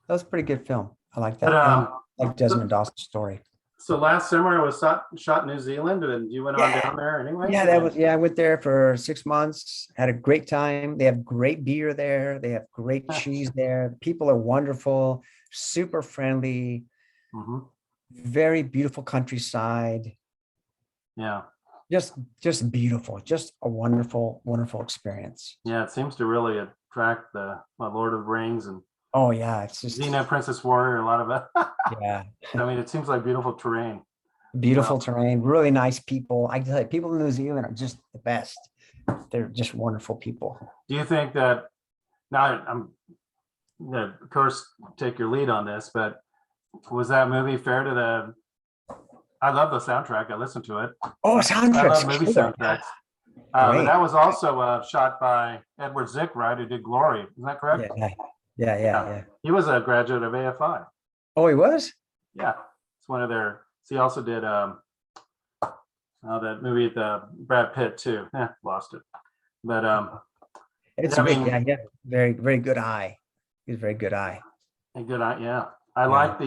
that was a pretty good film. I like But that. And I like so, Desmond Doss' story. so last summer it was shot in New Zealand, and you went on Yeah. down there anyway. Yeah, I went there for 6 months, had a great time. They have great beer there. They have great cheese there. People are wonderful, super friendly, Mhm. very beautiful countryside. Yeah, Just beautiful, just a wonderful, wonderful experience. yeah. It seems to really attract the Lord of the Rings and Oh yeah, it's just, Xena, Princess Warrior. A lot of it. yeah, I mean, it seems like beautiful terrain. beautiful terrain, really nice people. I tell you, people in New Zealand are just the best. They're just wonderful people. Do you think that now I'm gonna, of course, take your lead on this, but was that movie fair to the? I love the soundtrack. I listened to it. Oh, I soundtracks, love movie killer. soundtracks. But Great. that was also shot by Edward Zick, right? Who did Glory? Is that correct? Yeah, yeah. He was a graduate of AFI. Oh, he was? Yeah, it's one of their. So he also did that movie with Brad Pitt too. Lost it. But It's I great. mean, Yeah. Very, very good eye. He's a very good eye. a good. Yeah, I Yeah. like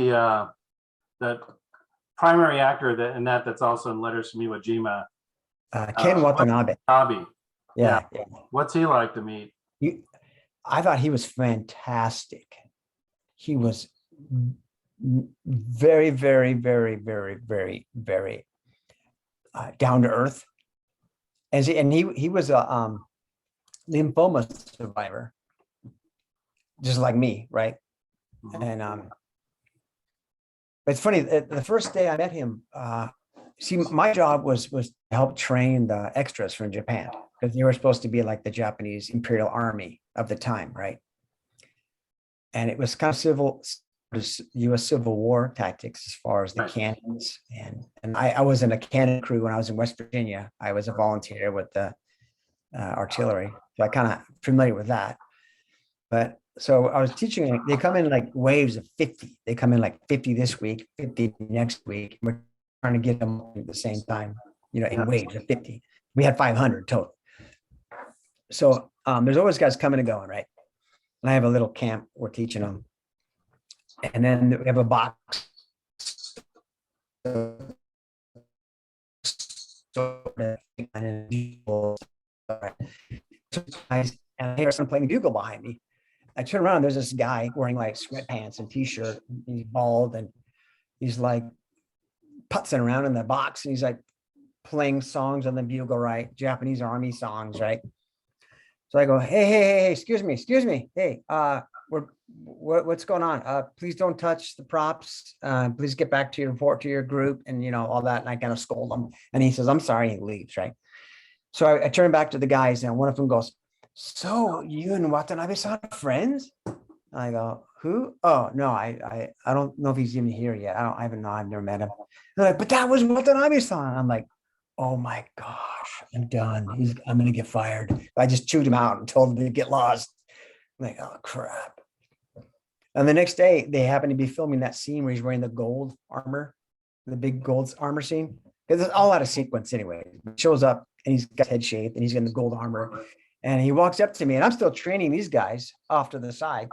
the primary actor that's also in Letters from Iwo Jima. Ken Watanabe. Bobby. Yeah. What's he like to meet? I thought he was fantastic. He was very, very, very, very, very, very down to earth. And he was a lymphoma survivor, just like me, right? Mhm. And it's funny, the first day I met him, see, my job was to help train the extras from Japan, because they were supposed to be like the Japanese Imperial Army of the time, right? And it was kind of U.S. Civil War tactics as far as the Right. cannons. And I was in a cannon crew when I was in West Virginia. I was a volunteer with the artillery, so I kind of familiar with that. But so I was teaching, they come in like waves of 50. They come in like 50 this week, 50 next week. We're trying to get them at the same time, in waves of 50. We had 500 total. So there's always guys coming and going, right? And I have a little camp we're teaching them. And then we have a box. And I hear someone playing the bugle behind me. I turn around, there's this guy wearing like sweatpants and t-shirt. He's bald and he's like putzing around in the box, and he's like playing songs on the bugle, right? Japanese army songs, right? So I go, hey, excuse me. Hey, what's going on? Please don't touch the props. Please get back to your report to your group, and all that. And I kind of scold him, and he says, I'm sorry. He leaves, right? So I turn back to the guys, and one of them goes, so you and Watanabe-san are friends? I go, who? Oh no, I don't know if he's even here yet. I've never met him. They're like, but that was Watanabe-san. I'm like, oh my gosh, I'm done. I'm gonna get fired. I just chewed him out and told him to get lost. I'm like, oh crap. And the next day, they happen to be filming that scene where he's wearing the gold armor, the big gold armor scene. Because it's all out of sequence anyway. He shows up and he's got head shaved and he's got the gold armor. And he walks up to me, and I'm still training these guys off to the side.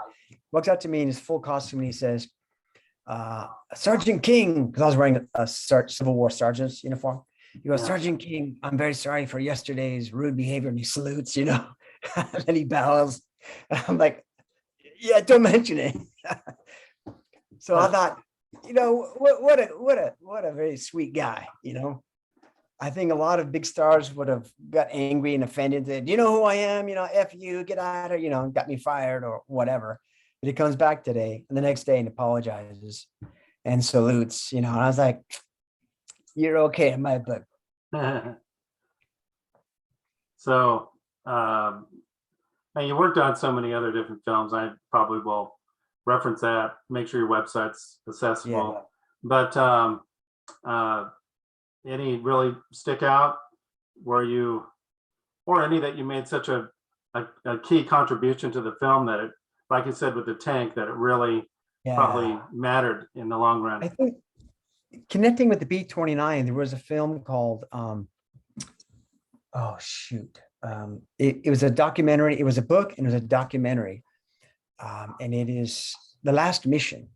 Walks up to me in his full costume, and he says, Sergeant King, because I was wearing a Civil War sergeant's uniform. He goes, Sergeant King, I'm very sorry for yesterday's rude behavior. And he salutes, and then he bows. I'm like, yeah, don't mention it. So I thought, what a very sweet guy, I think a lot of big stars would have got angry and offended that, you know who I am, F you, get out of here, got me fired or whatever. But he comes back today and the next day and apologizes and salutes, and I was like, you're okay in my book. So And you worked on so many other different films. I probably will reference that. Make sure your website's accessible. Yeah. But uh, any really stick out where you, or any that you made such a key contribution to the film that it, like you said with the tank, that it really probably Yeah. mattered in the long run. I think connecting with the B-29, there was a film called, oh shoot. It was a documentary. It was a book and it was a documentary. And it is The Last Mission.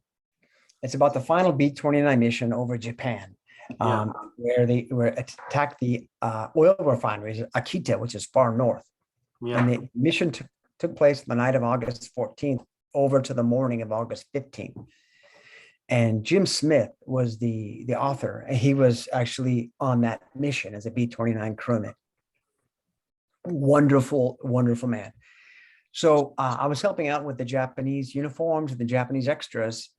It's about the final B-29 mission over Japan, Yeah. where they were attacked the oil refineries, Akita, which is far north. And Yeah. the mission took place the night of August 14th over to the morning of August 15th. And Jim Smith was the author. And he was actually on that mission as a B-29 crewman. Wonderful, wonderful man. So I was helping out with the Japanese uniforms and the Japanese extras.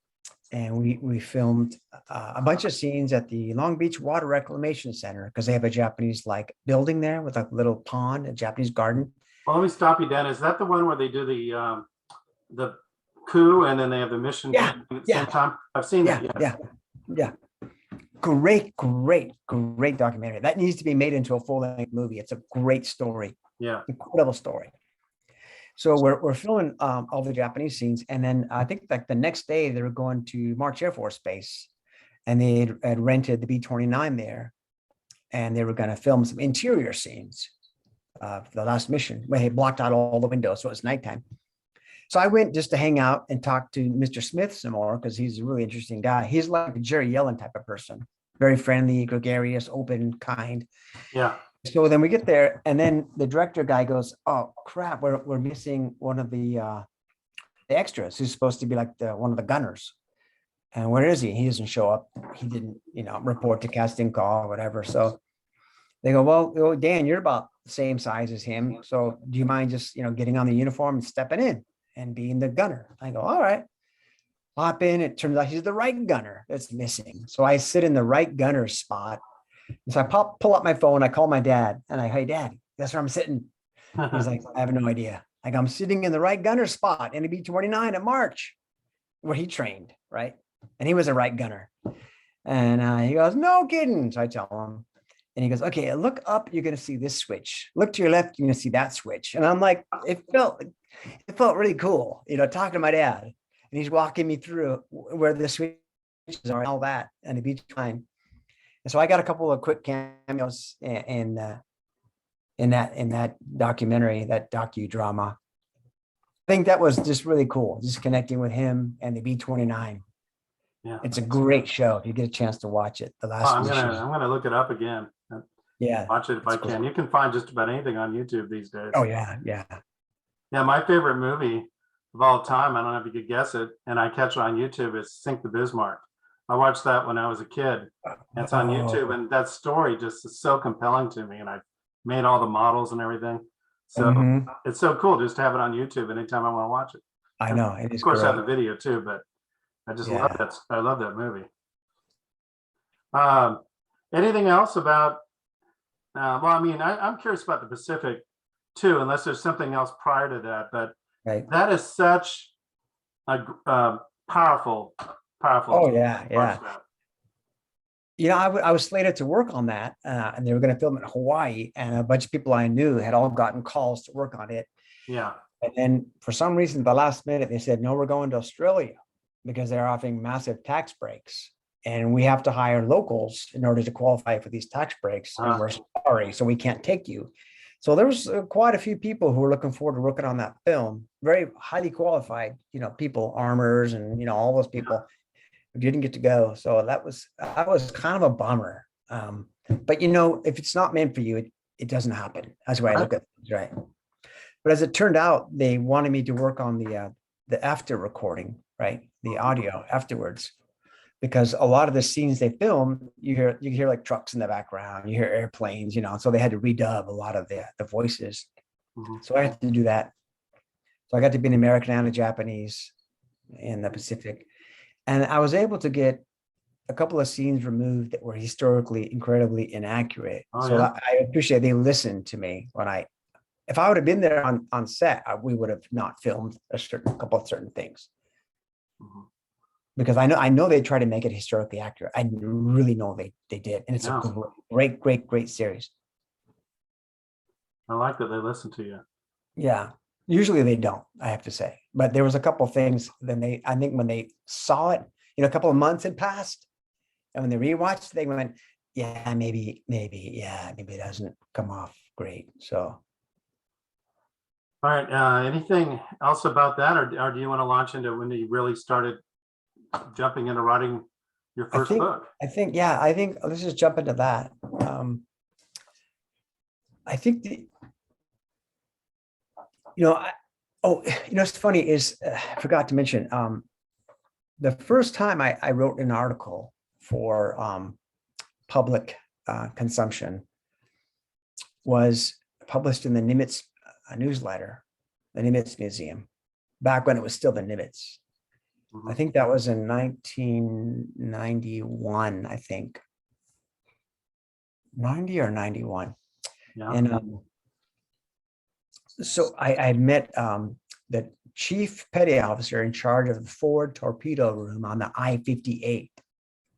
And we filmed a bunch of scenes at the Long Beach Water Reclamation Center because they have a Japanese like building there with a little pond, a Japanese garden. Well, let me stop you, Dan. Is that the one where they do the coup and then they have the mission Yeah, at the yeah. same time? I've seen Yeah, that. Yes. yeah. Great, great, great documentary. That needs to be made into a full-length movie. It's a great story, Yeah. incredible story. So we're filming all the Japanese scenes, and then I think like the next day they were going to March Air Force Base, and they had rented the B-29 there, and they were going to film some interior scenes of The Last Mission where they blocked out all the windows, so it's nighttime. So I went just to hang out and talk to Mr. Smith some more because he's a really interesting guy. He's like a Jerry Yellen type of person, very friendly, gregarious, open, kind. Yeah. So then we get there, and then the director guy goes, "Oh crap, we're missing one of the extras who's supposed to be like one of the gunners. And where is he? He doesn't show up. He didn't, report to casting call or whatever." So they go, "Well, Dan, you're about the same size as him. So do you mind just, getting on the uniform and stepping in and being the gunner?" I go, "All right." Hop in. It turns out he's the right gunner that's missing. So I sit in the right gunner spot. And so I pull up my phone. I call my dad and "Hey, Dad, guess where I'm sitting?" He's like, "I have no idea." Like, "I'm sitting in the right gunner spot in a B-29 at March where he trained, right?" And he was a right gunner. And he goes, "No kidding." So I tell him, and he goes, "Okay, look up. You're going to see this switch. Look to your left. You're going to see that switch." And I'm like, it felt really cool, talking to my dad. And he's walking me through where the switches are and all that and the B-29. And so I got a couple of quick cameos in that documentary, that docudrama. I think that was just really cool, just connecting with him and the B-29. Yeah. It's a great show if you get a chance to watch it. The Last I'm Mission. gonna look it up again. Yeah. Watch it if I it's can. cool. You can find just about anything on YouTube these days. Oh yeah, yeah. Yeah, my favorite movie of all time, I don't know if you could guess it, and I catch it on YouTube, is Sink the Bismarck. I watched that when I was a kid. It's on YouTube, and that story just is so compelling to me, and I made all the models and everything. So Mhm. it's so cool just to have it on YouTube anytime I want to watch it. I know it is Of course, I have the great. video too, but I just Yeah. love that. I love that movie. Um, anything else about? Well, I mean, I'm curious about the Pacific too, unless there's something else prior to that. But Right. that is such a powerful. Oh yeah, watch yeah. that. I was slated to work on that, and they were going to film it in Hawaii, and a bunch of people I knew had all gotten calls to work on it. Yeah, And then for some reason, the last minute, they said, "No, we're going to Australia because they're offering massive tax breaks. And we have to hire locals in order to qualify for these tax breaks. And we're sorry, so we can't take you." So there was quite a few people who were looking forward to working on that film. Very highly qualified, people, armors and, all those people who didn't get to go. So that was kind of a bummer. But, if it's not meant for you, it doesn't happen. That's the way I look at it, right? But as it turned out, they wanted me to work on the after recording, right? The audio afterwards, because a lot of the scenes they film, you hear like trucks in the background, you hear airplanes, so they had to redub a lot of the voices. Mhm. So I had to do that. So I got to be an American and a Japanese in the Pacific. And I was able to get a couple of scenes removed that were historically incredibly inaccurate. Oh, So yeah. I appreciate they listened to me when I if I would have been there on set, we would have not filmed a couple of certain things. Mhm. Because I know they try to make it historically accurate. I really know they did. And it's Yeah. a great series. I like that they listen to you. Yeah. Usually they don't, I have to say. But there was a couple of things then I think when they saw it, a couple of months had passed. And when they rewatched, they went, yeah, maybe it doesn't come off great. So All right. Anything else about that, or do you want to launch into when you really started jumping into writing your first book? I think let's just jump into that. I think it's funny is I forgot to mention the first time I wrote an article for public consumption was published in the Nimitz newsletter, the Nimitz Museum, back when it was still the Nimitz. I think that was in 1991, I think. 90 or 91. Yeah. And so I met the chief petty officer in charge of the Ford torpedo room on the I-58.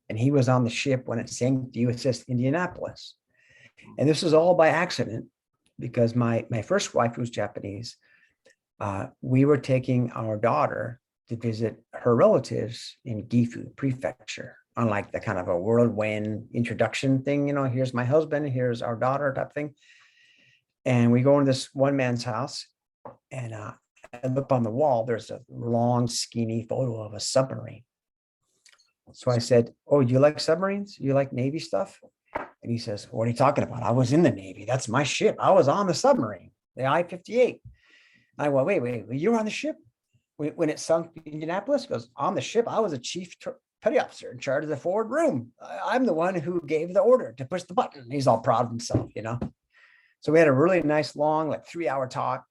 And he was on the ship when it sank the USS Indianapolis. And this was all by accident because my first wife, who's Japanese, we were taking our daughter to visit her relatives in Gifu Prefecture, on like the kind of a whirlwind introduction thing, here's my husband, here's our daughter type thing. And we go into this one man's house and I look on the wall, there's a long, skinny photo of a submarine. So I said, oh, you like submarines? You like Navy stuff? And he says, what are you talking about? I was in the Navy. That's my ship. I was on the submarine, the I-58. I went, wait, you were on the ship? When it sunk Indianapolis? He goes, on the ship, I was a chief petty officer in charge of the forward room. I'm the one who gave the order to push the button. He's all proud of himself, So we had a really nice, long, like 3-hour talk.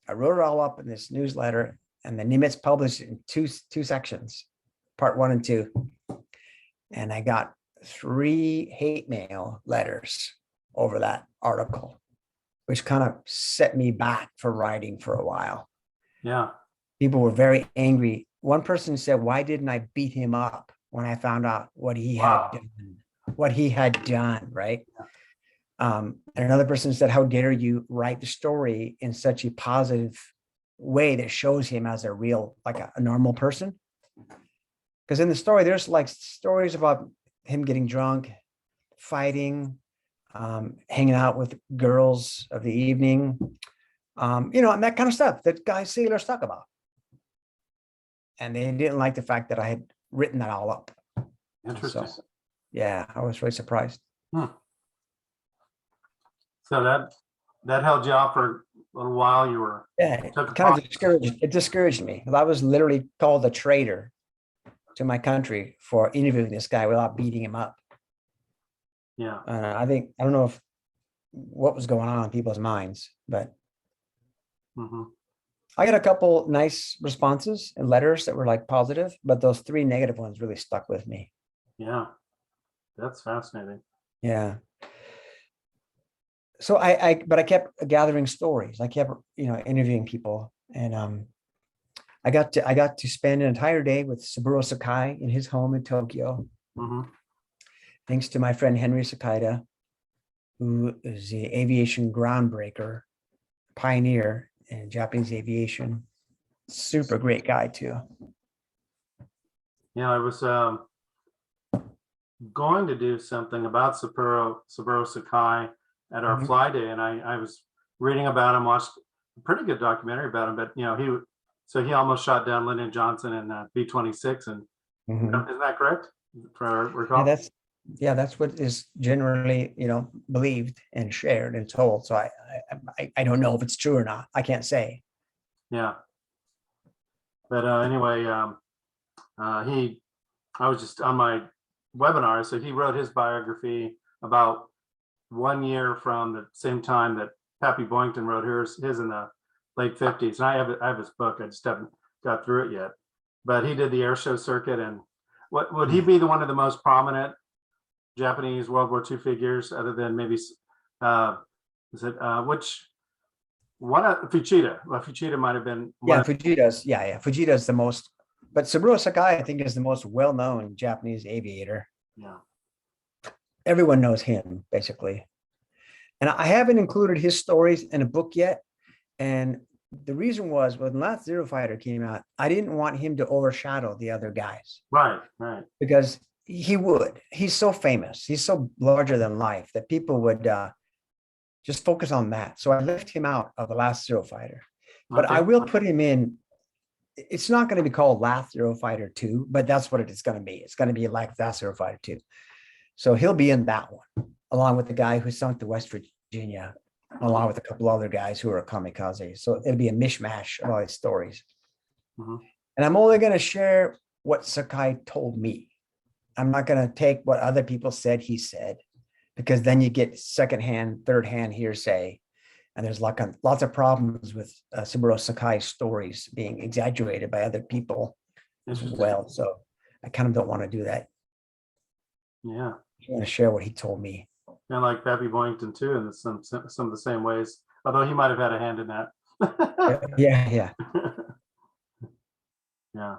I wrote it all up in this newsletter, and the Nimitz published it in two sections, part 1 and 2. And I got 3 hate mail letters over that article, which kind of set me back for writing for a while. Yeah. People were very angry. One person said, why didn't I beat him up when I found out what he had done, right? And another person said, how dare you write the story in such a positive way that shows him as a real, like a normal person? Because in the story, there's like stories about him getting drunk, fighting, hanging out with girls of the evening, and that kind of stuff that guys sailors talk about. And they didn't like the fact that I had written that all up. Interesting. So, yeah, I was really surprised. So that held you off for a little while. You were It discouraged me. I was literally called a traitor to my country for interviewing this guy without beating him up. Yeah. I don't know what was going on in people's minds, but I got a couple nice responses and letters that were like positive, but those 3 negative ones really stuck with me. Yeah. That's fascinating. Yeah. So I kept gathering stories. I kept, interviewing people, and I got to spend an entire day with Saburo Sakai in his home in Tokyo. Thanks to my friend Henry Sakata, who is the aviation groundbreaker, pioneer in Japanese aviation. Super great guy too. Yeah, I was going to do something about Saburo Sakai at our fly day, and I was reading about him, watched a pretty good documentary about him, but he almost shot down Lyndon Johnson in B-26, and isn't that correct? That's what is generally believed and shared and told. So I don't know if it's true or not. I can't say. Yeah, but anyway, I was just on my webinar, so he wrote his biography about 1 year from the same time that Pappy Boyington wrote his in the late 50s. And I have his book. I just haven't got through it yet. But he did the air show circuit. And what would he be one of the most prominent Japanese World War II figures, other than maybe Fujita. Well, Fujita might have been one Yeah, of, Fujita's, yeah, Fujita's the most, but Saburo Sakai, I think, is the most well-known Japanese aviator. yeah. Everyone knows him, basically. And I haven't included his stories in a book yet. And the reason was when Last Zero Fighter came out, I didn't want him to overshadow the other guys Right, right. because he would. He's so famous. He's so larger than life that people would just focus on that. So I left him out of The Last Zero Fighter. But Okay. I will put him in. It's not going to be called Last Zero Fighter 2, but that's what it's going to be. It's going to be like Last Zero Fighter 2. So he'll be in that one, along with the guy who sunk the West Virginia, along with a couple other guys who are kamikaze. So it'll be a mishmash of all these stories. Mhm. And I'm only going to share what Sakai told me. I'm not going to take what other people said he said, because then you get secondhand, third-hand hearsay. And there's lots of problems with Saburo Sakai's stories being exaggerated by other people as Interesting. well. So I kind of don't want to do that. Yeah. I want to share what he told me. And like Pappy Boyington too, in some of the same ways, although he might have had a hand in that. Yeah. Yeah.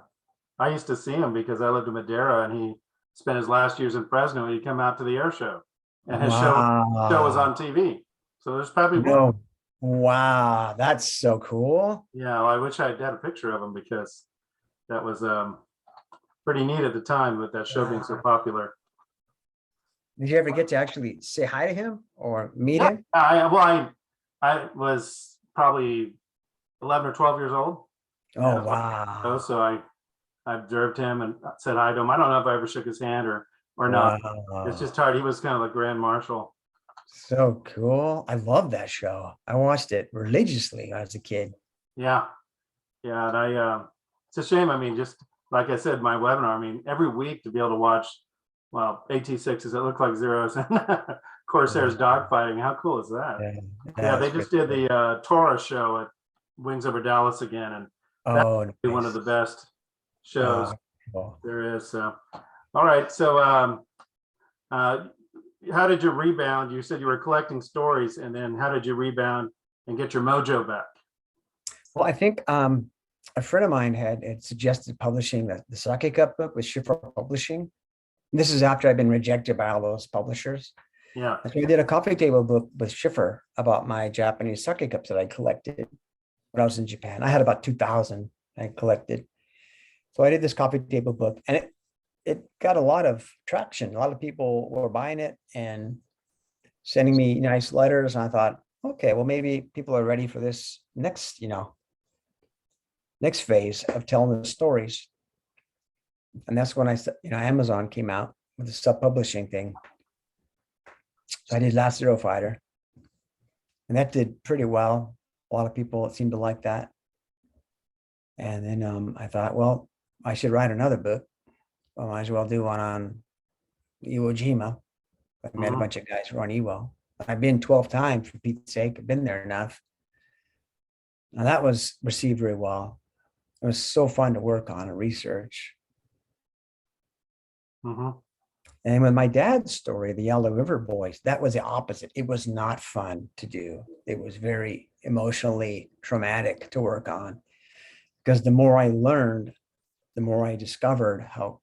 I used to see him because I lived in Madeira and he spent his last years in Fresno. He'd come out to the air show and his show was on TV. So there's Pappy Boyington. No. Wow, that's so cool. Yeah, well, I wish I had a picture of him because that was pretty neat at the time with that show being so popular. Did you ever get to actually say hi to him or meet Yeah, him? I was probably 11 or 12 years old. Oh, wow. So I observed him and said hi to him. I don't know if I ever shook his hand or not. Wow. It's just hard. He was kind of the grand marshal. So cool. I love that show. I watched it religiously when I was a kid. Yeah. Yeah. And it's a shame. I mean, just like I said, my webinar, I mean, every week to be able to watch, well, AT6s that look like Zeros and Corsairs dogfighting. How cool is that? Yeah, they just did the Taurus show at Wings Over Dallas again. And that's one of the best shows there is. So, all right. So, how did you rebound? You said you were collecting stories, and then how did you rebound and get your mojo back? Well, I think a friend of mine had suggested publishing the Sake Cup book with Schiffer Publishing. This is after I've been rejected by all those publishers. Yeah. So I did a coffee table book with Schiffer about my Japanese sake cups that I collected when I was in Japan. I had about 2,000 I collected. So I did this coffee table book, and it got a lot of traction. A lot of people were buying it and sending me nice letters. And I thought, okay, well, maybe people are ready for this next phase of telling the stories. And that's when Amazon came out with the sub-publishing thing. So I did Last Zero Fighter, and that did pretty well. A lot of people seemed to like that. And then I thought, well, I should write another book. I might as well do one on Iwo Jima. I met a bunch of guys who are on Iwo. I've been 12 times, for Pete's sake. I've been there enough. Now that was received very well. It was so fun to work on and research. And with my dad's story, the Yellow River Boys, that was the opposite. It was not fun to do. It was very emotionally traumatic to work on, because the more I learned, the more I discovered how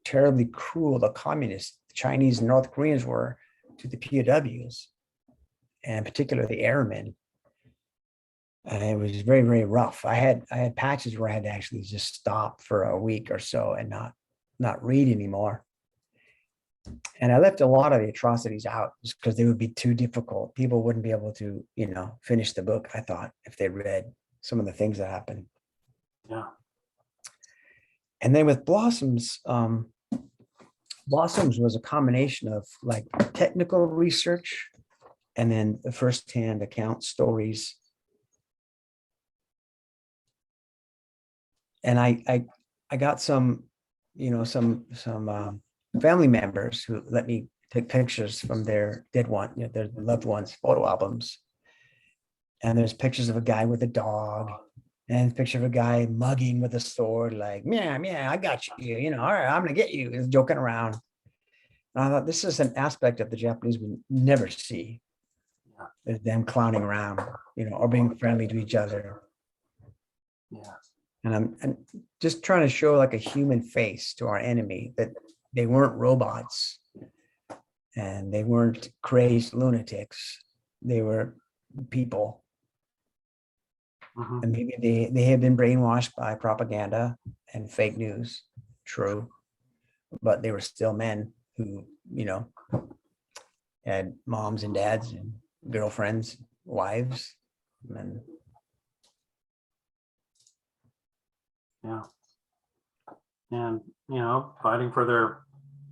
terribly cruel the communists, the Chinese and North Koreans were to the POWs, and particularly the airmen. And it was very, very rough. I had patches where I had to actually just stop for a week or so and not read anymore. And I left a lot of the atrocities out just because they would be too difficult. People wouldn't be able to, finish the book, I thought, if they read some of the things that happened. Yeah. And then with Blossoms, Blossoms was a combination of like technical research and then the firsthand account stories. And I got some family members who let me take pictures from their dead one, their loved ones' photo albums. And there's pictures of a guy with a dog, and a picture of a guy mugging with a sword, like, yeah, I got you, all right, I'm gonna get you. He's joking around. And I thought, this is an aspect of the Japanese we never see. There's them clowning around, or being friendly to each other. Yeah. And just trying to show like a human face to our enemy, that they weren't robots and they weren't crazed lunatics. They were people. Mhm. And maybe they have been brainwashed by propaganda and fake news. True. But they were still men who, had moms and dads and girlfriends, wives, and Yeah. And, fighting for their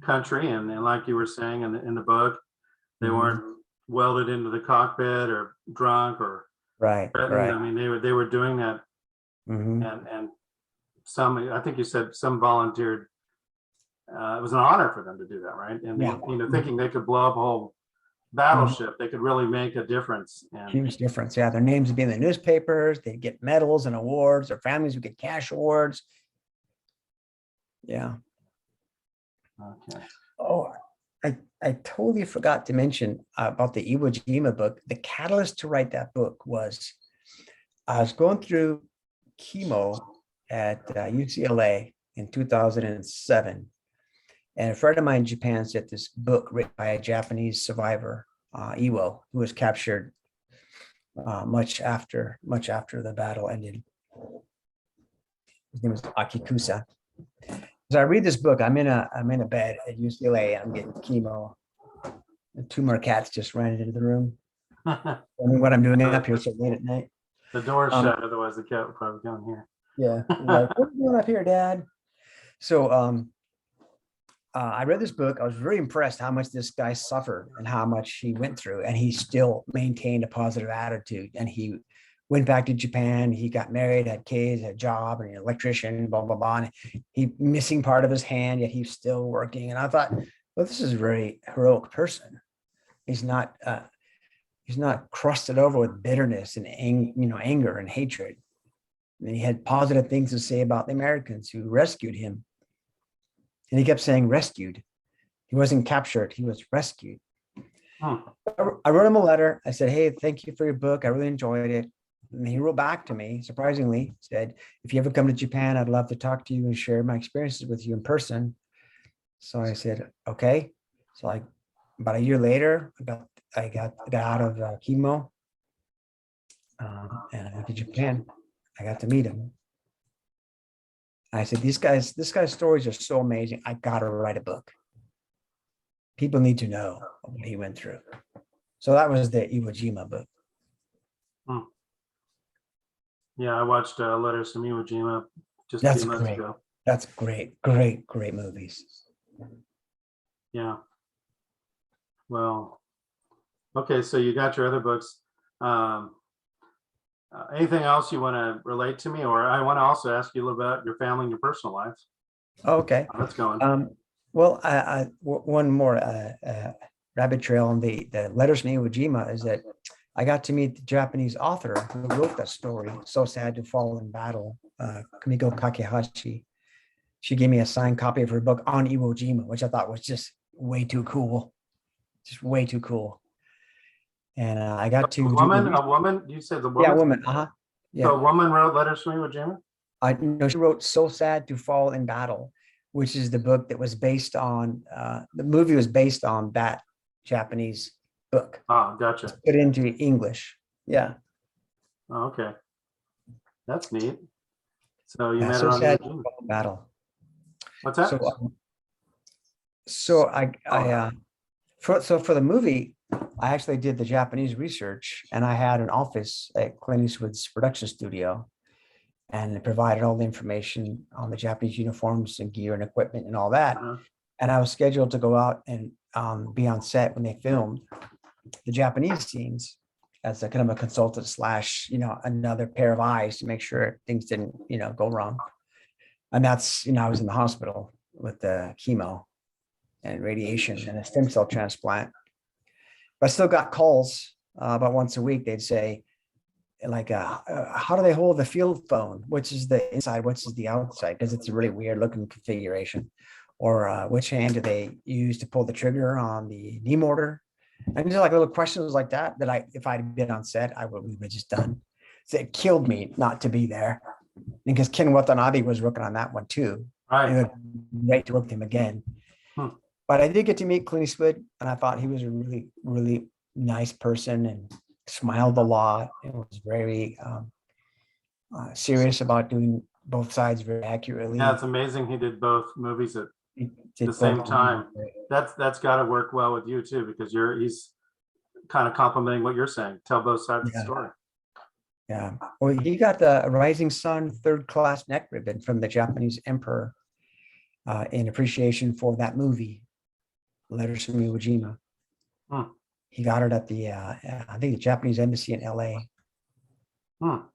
country. And like you were saying in the book, they Mhm. weren't welded into the cockpit or drunk or Right, threatened. right. I mean, they were doing that. Mhm. And some, I think you said some volunteered. It was an honor for them to do that, right? And Yeah. thinking they could blow up a whole Mhm. battleship, they could really make a difference. And Huge difference. Yeah, their names would be in the newspapers. They'd get medals and awards. Their families would get cash awards. Yeah. okay. Oh, I totally forgot to mention about the Iwo Jima book. The catalyst to write that book was I was going through chemo at UCLA in 2007. And a friend of mine in Japan said this book written by a Japanese survivor, Iwo, who was captured much after the battle ended. His name was Akikusa. So I read this book. I'm in a bed at UCLA. I'm getting chemo. And two more cats just ran into the room. I mean, what I'm doing up here so late at night. The door's Um, shut, otherwise the cat would probably come here. Yeah, like, what are you doing up here, Dad? So I read this book. I was very impressed how much this guy suffered and how much he went through, and he still maintained a positive attitude. And he went back to Japan. He got married, had kids, had a job, and an electrician, blah blah blah. And he missing part of his hand, yet he's still working. And I thought, well, this is a very heroic person. He's not crusted over with bitterness and anger and hatred. And he had positive things to say about the Americans who rescued him. And he kept saying rescued. He wasn't captured, he was rescued. Hmm. I wrote him a letter. I said, hey, thank you for your book. I really enjoyed it. And he wrote back to me, surprisingly, said, if you ever come to Japan, I'd love to talk to you and share my experiences with you in person. So I said, okay. So about a year later, I got out of chemo, and I went to Japan. I got to meet him. I said, this guy's stories are so amazing. I gotta write a book. People need to know what he went through. So that was the Iwo Jima book. Yeah, I watched Letters from Iwo Jima just a That's few months great. ago. That's great movies. Yeah. Well, okay, so you got your other books. Anything else you want to relate to me, or I want to also ask you a little about your family and your personal lives. Okay. How that's going. Well, one more rabbit trail on the Letters from Iwo Jima is that I got to meet the Japanese author who wrote that story, So Sad to Fall in Battle, Kumiko Kakehashi. She gave me a signed copy of her book on Iwo Jima, which I thought was just way too cool. Just way too cool. And I got to a woman, you said the woman? Yeah, woman. Yeah. So a woman wrote Letters from Iwo Jima? I know she wrote So Sad to Fall in Battle, which is the book that was based on, the movie was based on that Japanese book. Oh, gotcha. Put into English. Yeah. Oh, okay. That's neat. So you Yeah, met So her on Sad Iwo to Jima. Fall in Battle. What's that? So for the movie, I actually did the Japanese research, and I had an office at Clint Eastwood's production studio, and it provided all the information on the Japanese uniforms and gear and equipment and all that. Uh-huh. And I was scheduled to go out and be on set when they filmed the Japanese scenes as a kind of a consultant slash, another pair of eyes to make sure things didn't, go wrong. And that's, I was in the hospital with the chemo and radiation and a stem cell transplant. But I still got calls about once a week. They'd say, like, how do they hold the field phone? Which is the inside, which is the outside? Because it's a really weird looking configuration. Or which hand do they use to pull the trigger on the knee mortar? And just like little questions like that, if I'd been on set, we would have just done. So it killed me not to be there because Ken Watanabe was working on that one too. Right. It would be great to work with him again. Hmm. But I did get to meet Clint Eastwood, and I thought he was a really, really nice person and smiled a lot. It was very serious about doing both sides very accurately. Yeah, it's amazing he did both movies at He did the same both time. movies. That's got to work well with you too, because he's kind of complimenting what you're saying. Tell both sides of the Yeah. story. Yeah. Well, he got the Rising Sun third class neck ribbon from the Japanese emperor in appreciation for that movie, Letters from Iwo Jima. Hmm. He got it at the, I think the Japanese embassy in LA. Hmm.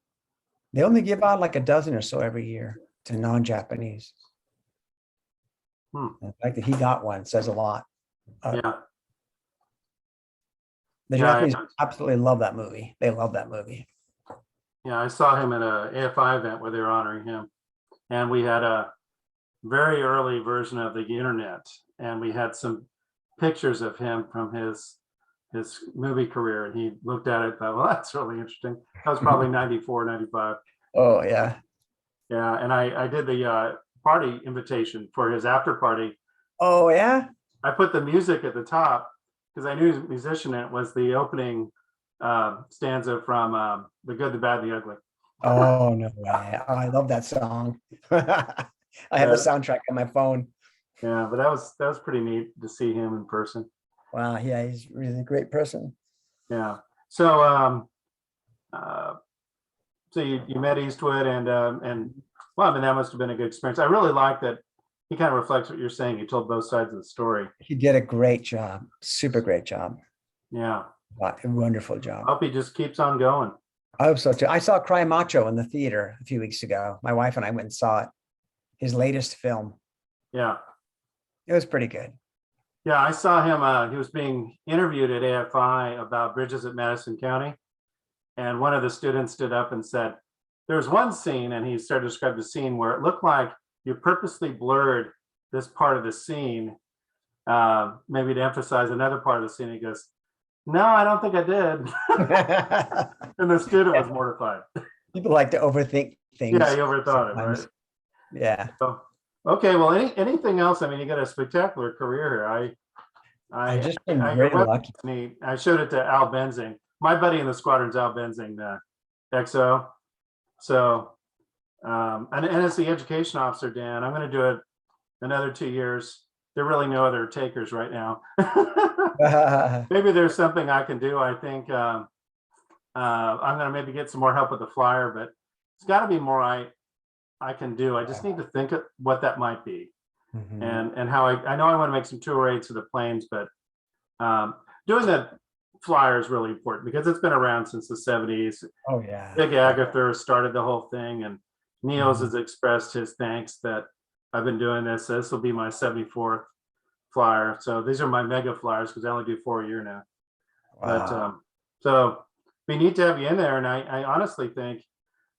They only give out like a dozen or so every year to non-Japanese. Hmm. The fact that he got one says a lot. Yeah. The Yeah, Japanese absolutely love that movie. They love that movie. Yeah, I saw him at a AFI event where they were honoring him. And we had a very early version of the internet. And we had some pictures of him from his movie career. And he looked at it and thought, well, that's really interesting. That was probably 94, 95. Oh, yeah. Yeah. And I did the party invitation for his after party. Oh, yeah. I put the music at the top because I knew he was a musician. And it was the opening stanza from The Good, the Bad, the Ugly. Oh, no way. Oh, I love that song. I have a soundtrack on my phone. Yeah, but that was pretty neat to see him in person. Wow. Yeah, he's really a great person. Yeah. So so you met Eastwood and well, I mean, that must have been a good experience. I really like that he kind of reflects what you're saying. He told both sides of the story. He did a great job. Super great job. Yeah. A wonderful job. I hope he just keeps on going. I hope so too. I saw Cry Macho in the theater a few weeks ago. My wife and I went and saw it. His latest film. Yeah. It was pretty good. Yeah, I saw him. He was being interviewed at AFI about bridges at Madison County. And one of the students stood up and said, there's one scene, and he started to describe the scene where it looked like you purposely blurred this part of the scene, maybe to emphasize another part of the scene. He goes, no, I don't think I did. And the student was mortified. People like to overthink things. Yeah, he overthought sometimes. it, right? Yeah. So, okay, well, anything else? I mean, you got a spectacular career here. I've just been your very website's lucky. neat. I showed it to Al Benzing. My buddy in the squadron's Al Benzing, XO. So, and as the education officer, Dan, I'm going to do it another 2 years. There are really no other takers right now. Maybe there's something I can do. I think I'm going to maybe get some more help with the flyer, but it's got to be more I can do. I just need to think of what that might be. And how I know I want to make some tour aids for the planes, but doing the flyer is really important because it's been around since the 70s. Oh, yeah. Big Agatha started the whole thing, and Niels has expressed his thanks that I've been doing this. So this will be my 74th flyer. So these are my mega flyers because I only do 4 a year now. Wow. But so we need to have you in there, and I honestly think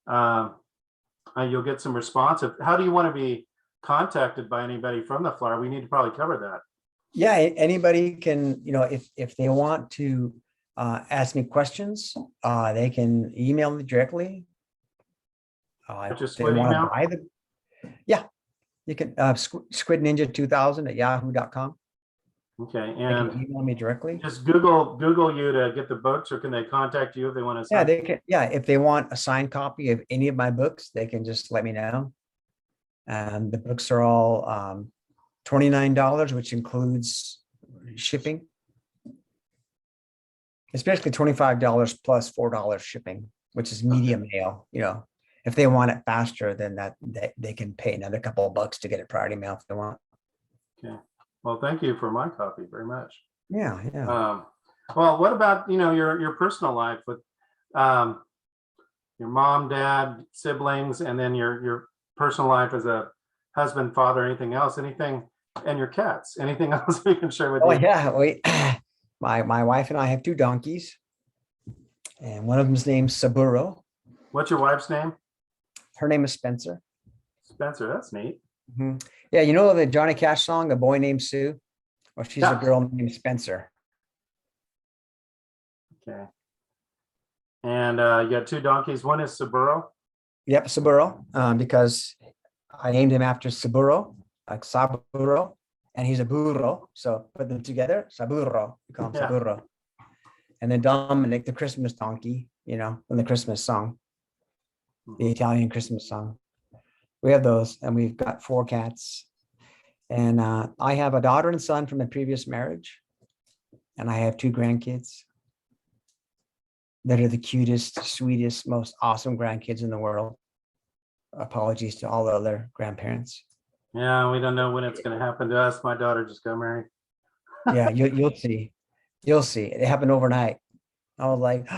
you'll get some response. How do you want to be contacted by anybody from the flyer? We need to probably cover that. Yeah, anybody can, if they want to ask me questions, they can email me directly. Just They Squid want to email? buy the, yeah, you can squidninja2000 at yahoo.com. Okay, They and can email me directly. just Google you to get the books, or can they contact you if they want to? Yeah, they can. Yeah, if they want a signed copy of any of my books, they can just let me know. And the books are all $29, which includes shipping. It's basically $25 plus $4 shipping, which is medium mail. If they want it faster, then they can pay another couple of bucks to get it priority mail if they want. Okay. Well, thank you for my copy very much. Yeah, yeah. Well, what about your personal life with your mom, dad, siblings, and then your personal life as a husband, father, anything else, and your cats, anything else we can share with Oh you? yeah, my wife and I have 2 donkeys, and one of them's named Saburo. What's your wife's name? Her name is Spencer. Spencer. That's neat. Yeah, the Johnny Cash song, "The Boy Named Sue"? Well, she's a girl named Spencer. Okay. And you got two donkeys. One is Saburo. Yep, Saburo, because I named him after Saburo, like Saburo, and he's a burro. So put them together, Saburo. We call him Yeah. Saburo. And then Dominic, the Christmas donkey, from the Christmas song, the Mhm. Italian Christmas song. We have those, and we've got 4 cats. And I have a daughter and son from a previous marriage, and I have 2 grandkids that are the cutest, sweetest, most awesome grandkids in the world. Apologies to all the other grandparents. Yeah, we don't know when it's going to happen to us. My daughter just got married. Yeah, you'll see. You'll see. It happened overnight. I was like,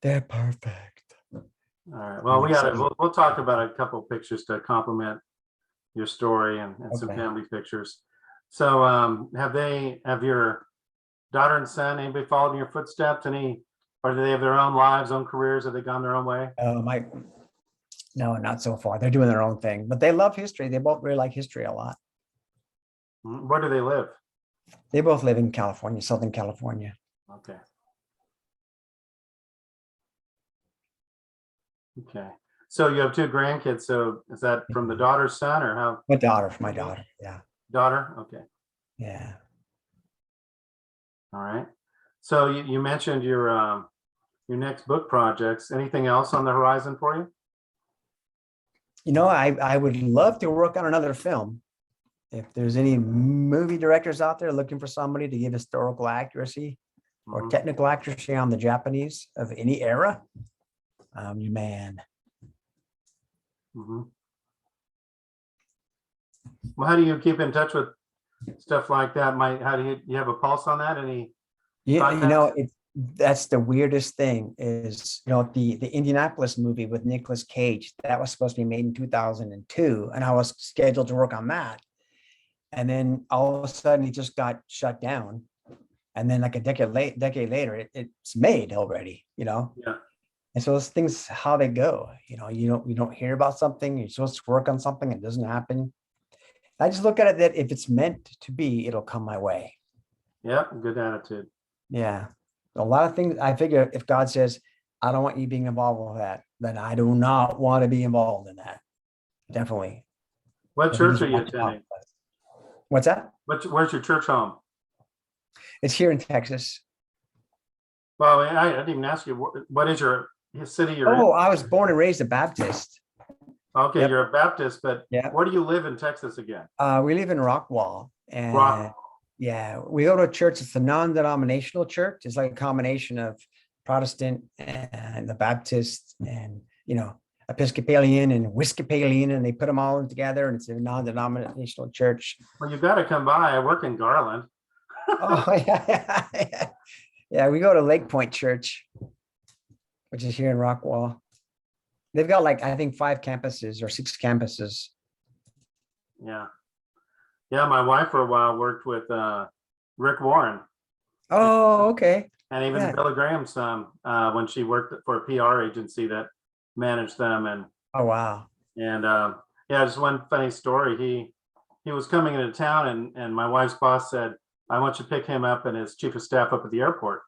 they're perfect. All right. Well, I'm we got to, excited. we'll talk about a couple pictures to complement your story and some Okay. family pictures. So have your daughter and son, anybody followed in your footsteps? Or do they have their own lives, own careers? Have they gone their own way? No, not so far. They're doing their own thing, but they love history. They both really like history a lot. Where do they live? They both live in California, Southern California. Okay. Okay. So you have 2 grandkids. So is that from the daughter's son or how? My daughter. Yeah. Daughter? Okay. Yeah. All right. So you mentioned your next book projects. Anything else on the horizon for you? I would love to work on another film. If there's any movie directors out there looking for somebody to give historical accuracy or Mhm. technical accuracy on the Japanese of any era, you man. Mhm. Well, how do you keep in touch with stuff like that? How do you have a pulse on that? Any Yeah, contacts? that's the weirdest thing is, the Indianapolis movie with Nicolas Cage, that was supposed to be made in 2002, and I was scheduled to work on that. And then all of a sudden it just got shut down. And then like a decade later, it's made already, Yeah. And so those things, how they go, you don't hear about something, you're supposed to work on something, it doesn't happen. I just look at it that if it's meant to be, it'll come my way. Yeah. Good attitude. Yeah. A lot of things, I figure if God says, I don't want you being involved with that, then I do not want to be involved in that. Definitely. What If he church doesn't are you want to talk attending? about it. What's that? Where's your church home? It's here in Texas. Well, I didn't even ask you, what is your city you're in? Oh, I was born and raised a Baptist. Okay, Yep. you're a Baptist, but Yeah. where do you live in Texas again? We live in Rockwall, and Rock. yeah, we go to a church. It's a non-denominational church. It's like a combination of Protestant and the Baptist, and Episcopalian and Episcopalian, and they put them all together, and it's a non-denominational church. Well, you got to come by. I work in Garland. Oh yeah. Yeah, we go to Lake Point Church, which is here in Rockwall. They've got I think 5 campuses or 6 campuses. Yeah. Yeah, my wife for a while worked with Rick Warren Oh, okay. and even Yeah. Billy Graham some when she worked for a PR agency that managed them. Oh, wow. Yeah, just one funny story. He was coming into town and my wife's boss said, I want you to pick him up and his chief of staff up at the airport.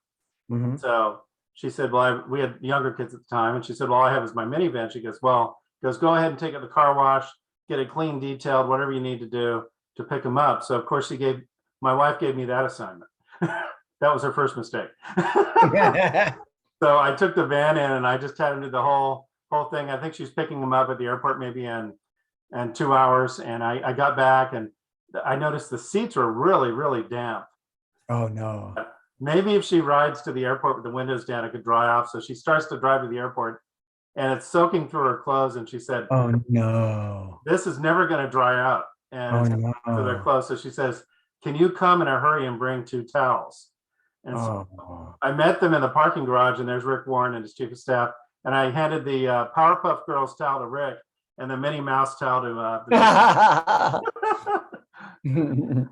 Mhm. So she said, well, we had younger kids at the time. And she said, well, all I have is my minivan. She goes, well, go ahead and take it to the car wash, get it clean, detailed, whatever you need to do to pick them up. So of course my wife gave me that assignment. That was her first mistake. So I took the van in and I just had him do the whole thing. I think she's picking him up at the airport maybe in 2 hours. And I got back and I noticed the seats were really, really damp. Oh no. Maybe if she rides to the airport with the windows down, it could dry off. So she starts to drive to the airport and it's soaking through her clothes. And she said, Oh no. this is never going to dry out. And Oh it's to their no. clothes. So she says, can you come in a hurry and bring 2 towels? And so Oh. I met them in the parking garage and there's Rick Warren and his chief of staff. And I handed the Powerpuff Girls towel to Rick and the Minnie Mouse towel to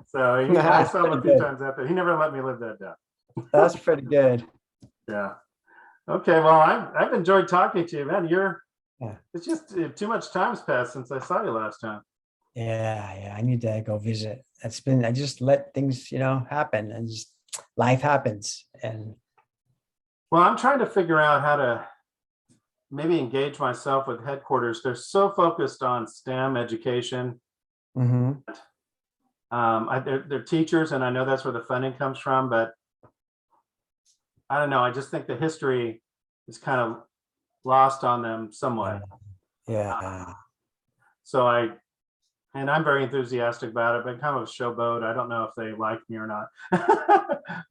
so I saw him a few times after. He never let me live that down. That's pretty good. Yeah. Okay. Well, I've enjoyed talking to you, man. Yeah. It's just too much time's passed since I saw you last time. Yeah. I need to go visit. I just let things, happen, and just life happens. And Well, I'm trying to figure out how to maybe engage myself with headquarters. They're so focused on STEM education. Mhm. They're teachers, and I know that's where the funding comes from, but I don't know. I just think the history is kind of lost on them somewhat. Yeah. So and I'm very enthusiastic about it, but kind of a showboat. I don't know if they like me or not.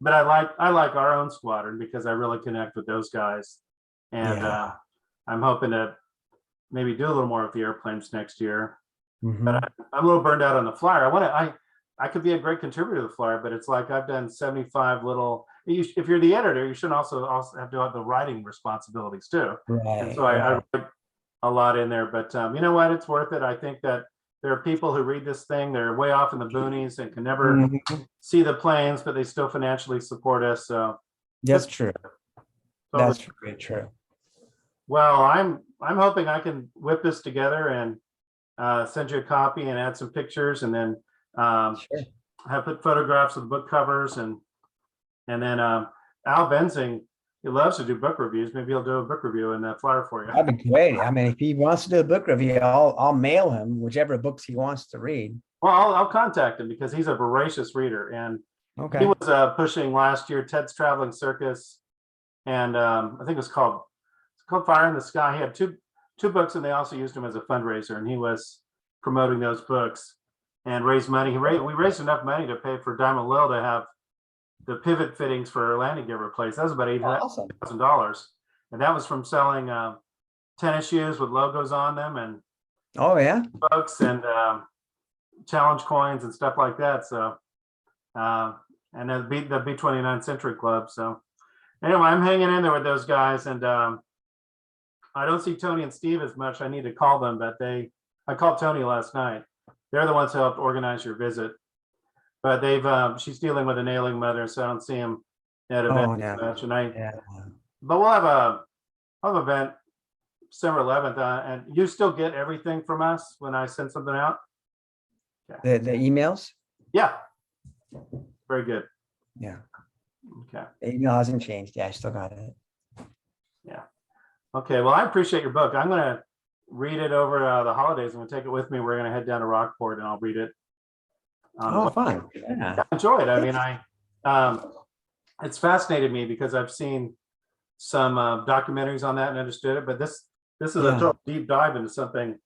But I like our own squadron because I really connect with those guys. And Yeah. I'm hoping to maybe do a little more with the airplanes next year. But Mhm. I'm a little burned out on the flyer. I could be a great contributor to the flyer, but it's like I've done 75 little. If you're the editor, you should also have to have the writing responsibilities too. And Right, so I right. write a lot in there. But you know what? It's worth it. I think that there are people who read this thing. They're way off in the boonies and can never Mhm. see the planes, but they still financially support us. So That's it's true. totally. That's very true. Well, I'm hoping I can whip this together and send you a copy and add some pictures, and then um, Sure. have put photographs of the book covers, and then Al Benzing, he loves to do book reviews. Maybe he'll do a book review in that flyer for you. That'd be great. I mean, if he wants to do a book review, I'll mail him whichever books he wants to read. Well, I'll contact him because he's a voracious reader, and he Okay. was pushing last year Ted's Traveling Circus, and I think it's called Fire in the Sky. He had two books, and they also used him as a fundraiser, and he was promoting those books and raised money. We raised enough money to pay for Diamond Lil to have the pivot fittings for her landing gear replaced. That was about Awesome. $800,000, and that was from selling tennis shoes with logos on them and Oh, yeah. books and challenge coins and stuff like that. So, and the B29 Century Club. So, anyway, I'm hanging in there with those guys, and I don't see Tony and Steve as much. I need to call them, but I called Tony last night. They're the ones who helped organize your visit, but she's dealing with an ailing mother, so I don't see him at Oh, events yeah. much. Yeah. But I'll have an event December 11th, and you still get everything from us when I send something out. The emails? Yeah, very good. Yeah. Okay. The email hasn't changed. Yeah, I still got it. Yeah. Okay. Well, I appreciate your book. I'm gonna read it over the holidays. I'm gonna take it with me. We're gonna head down to Rockport, and I'll read it. Oh, fun. Yeah. I enjoy it. I mean, it's fascinated me because I've seen some documentaries on that and understood it, but this is a Yeah. total deep dive into something.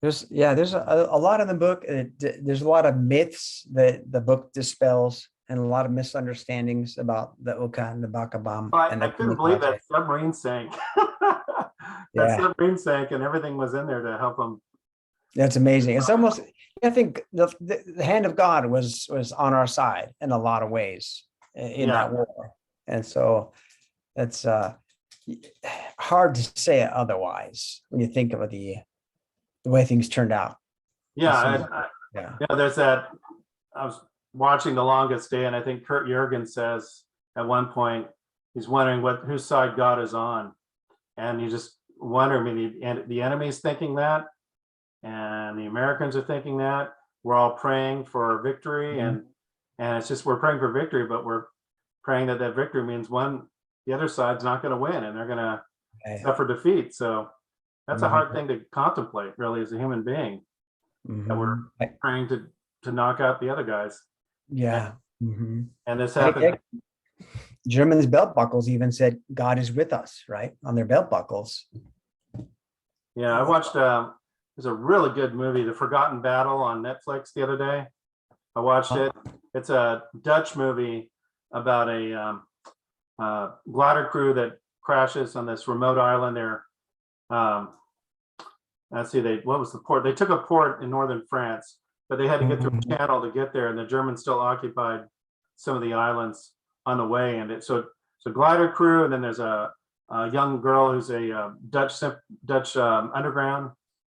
There's a lot in the book. There's a lot of myths that the book dispels and a lot of misunderstandings about the Oka and the Bakabam and I the couldn't Puni believe that project. submarine sank. That Yeah, submarine sank, and everything was in there to help them. that's amazing. It's almost, I think the hand of God was on our side in a lot of ways in Yeah. that war. And so it's hard to say it otherwise when you think of the way things turned out. Yeah. Yeah. There's that. I was watching The Longest Day, and I think Kurt Jurgen says at one point he's wondering whose side God is on, and you just wonder. I mean, the enemy's thinking that, and the Americans are thinking that. We're all praying for victory, Mhm. and it's just we're praying for victory, but we're praying that victory means the other side's not going to win, and they're going to Right. suffer defeat. So that's a hard Mhm. thing to contemplate, really, as a human being, that we're Mhm. praying to knock out the other guys. Yeah. Mhm. And this happened. Germans' belt buckles even said, God is with us, right? On their belt buckles. Yeah, I watched there's a really good movie, The Forgotten Battle, on Netflix the other day. I watched it. It's a Dutch movie about a glider crew that crashes on this remote island there. Let's see, what was the port? They took a port in northern France, but they had to get through a Mhm. channel to get there, and the Germans still occupied some of the islands on the way. And it's a glider crew, and then there's a young girl who's a Dutch underground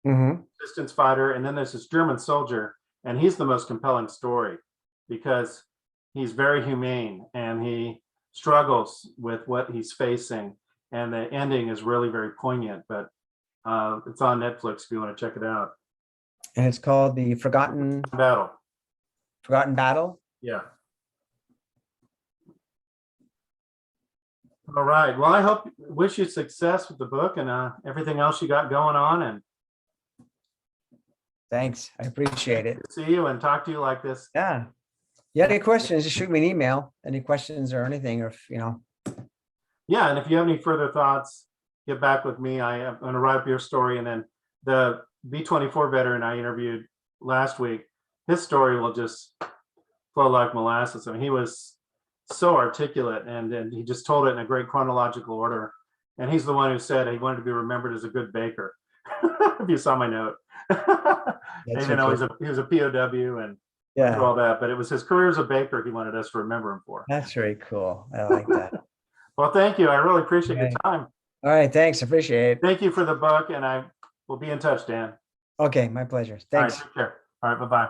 Mhm. resistance fighter, and then there's this German soldier, and he's the most compelling story because he's very humane and he struggles with what he's facing, and the ending is really very poignant. But it's on Netflix if you want to check it out. And it's called the Forgotten Battle. Battle. Yeah. All right. Well, I wish you success with the book and everything else you got going on, and Thanks. I appreciate it. see you and talk to you like this. Yeah. You have any questions, just shoot me an email. Any questions or anything, or if, Yeah, and if you have any further thoughts, get back with me. I'm going to write up your story, and then the B-24 veteran I interviewed last week, his story will just flow like molasses. I mean, he was so articulate, and he just told it in a great chronological order. And he's the one who said he wanted to be remembered as a good baker. If you saw my note, even though he was a POW and yeah, all that, but it was his career as a baker he wanted us to remember him for. that's very cool. I like that. Well, thank you. I really appreciate your Right. time. All right. Thanks. Appreciate it. Thank you for the book, and I will be in touch, Dan. Okay. My pleasure. All right, Thanks. take care. All right, bye-bye.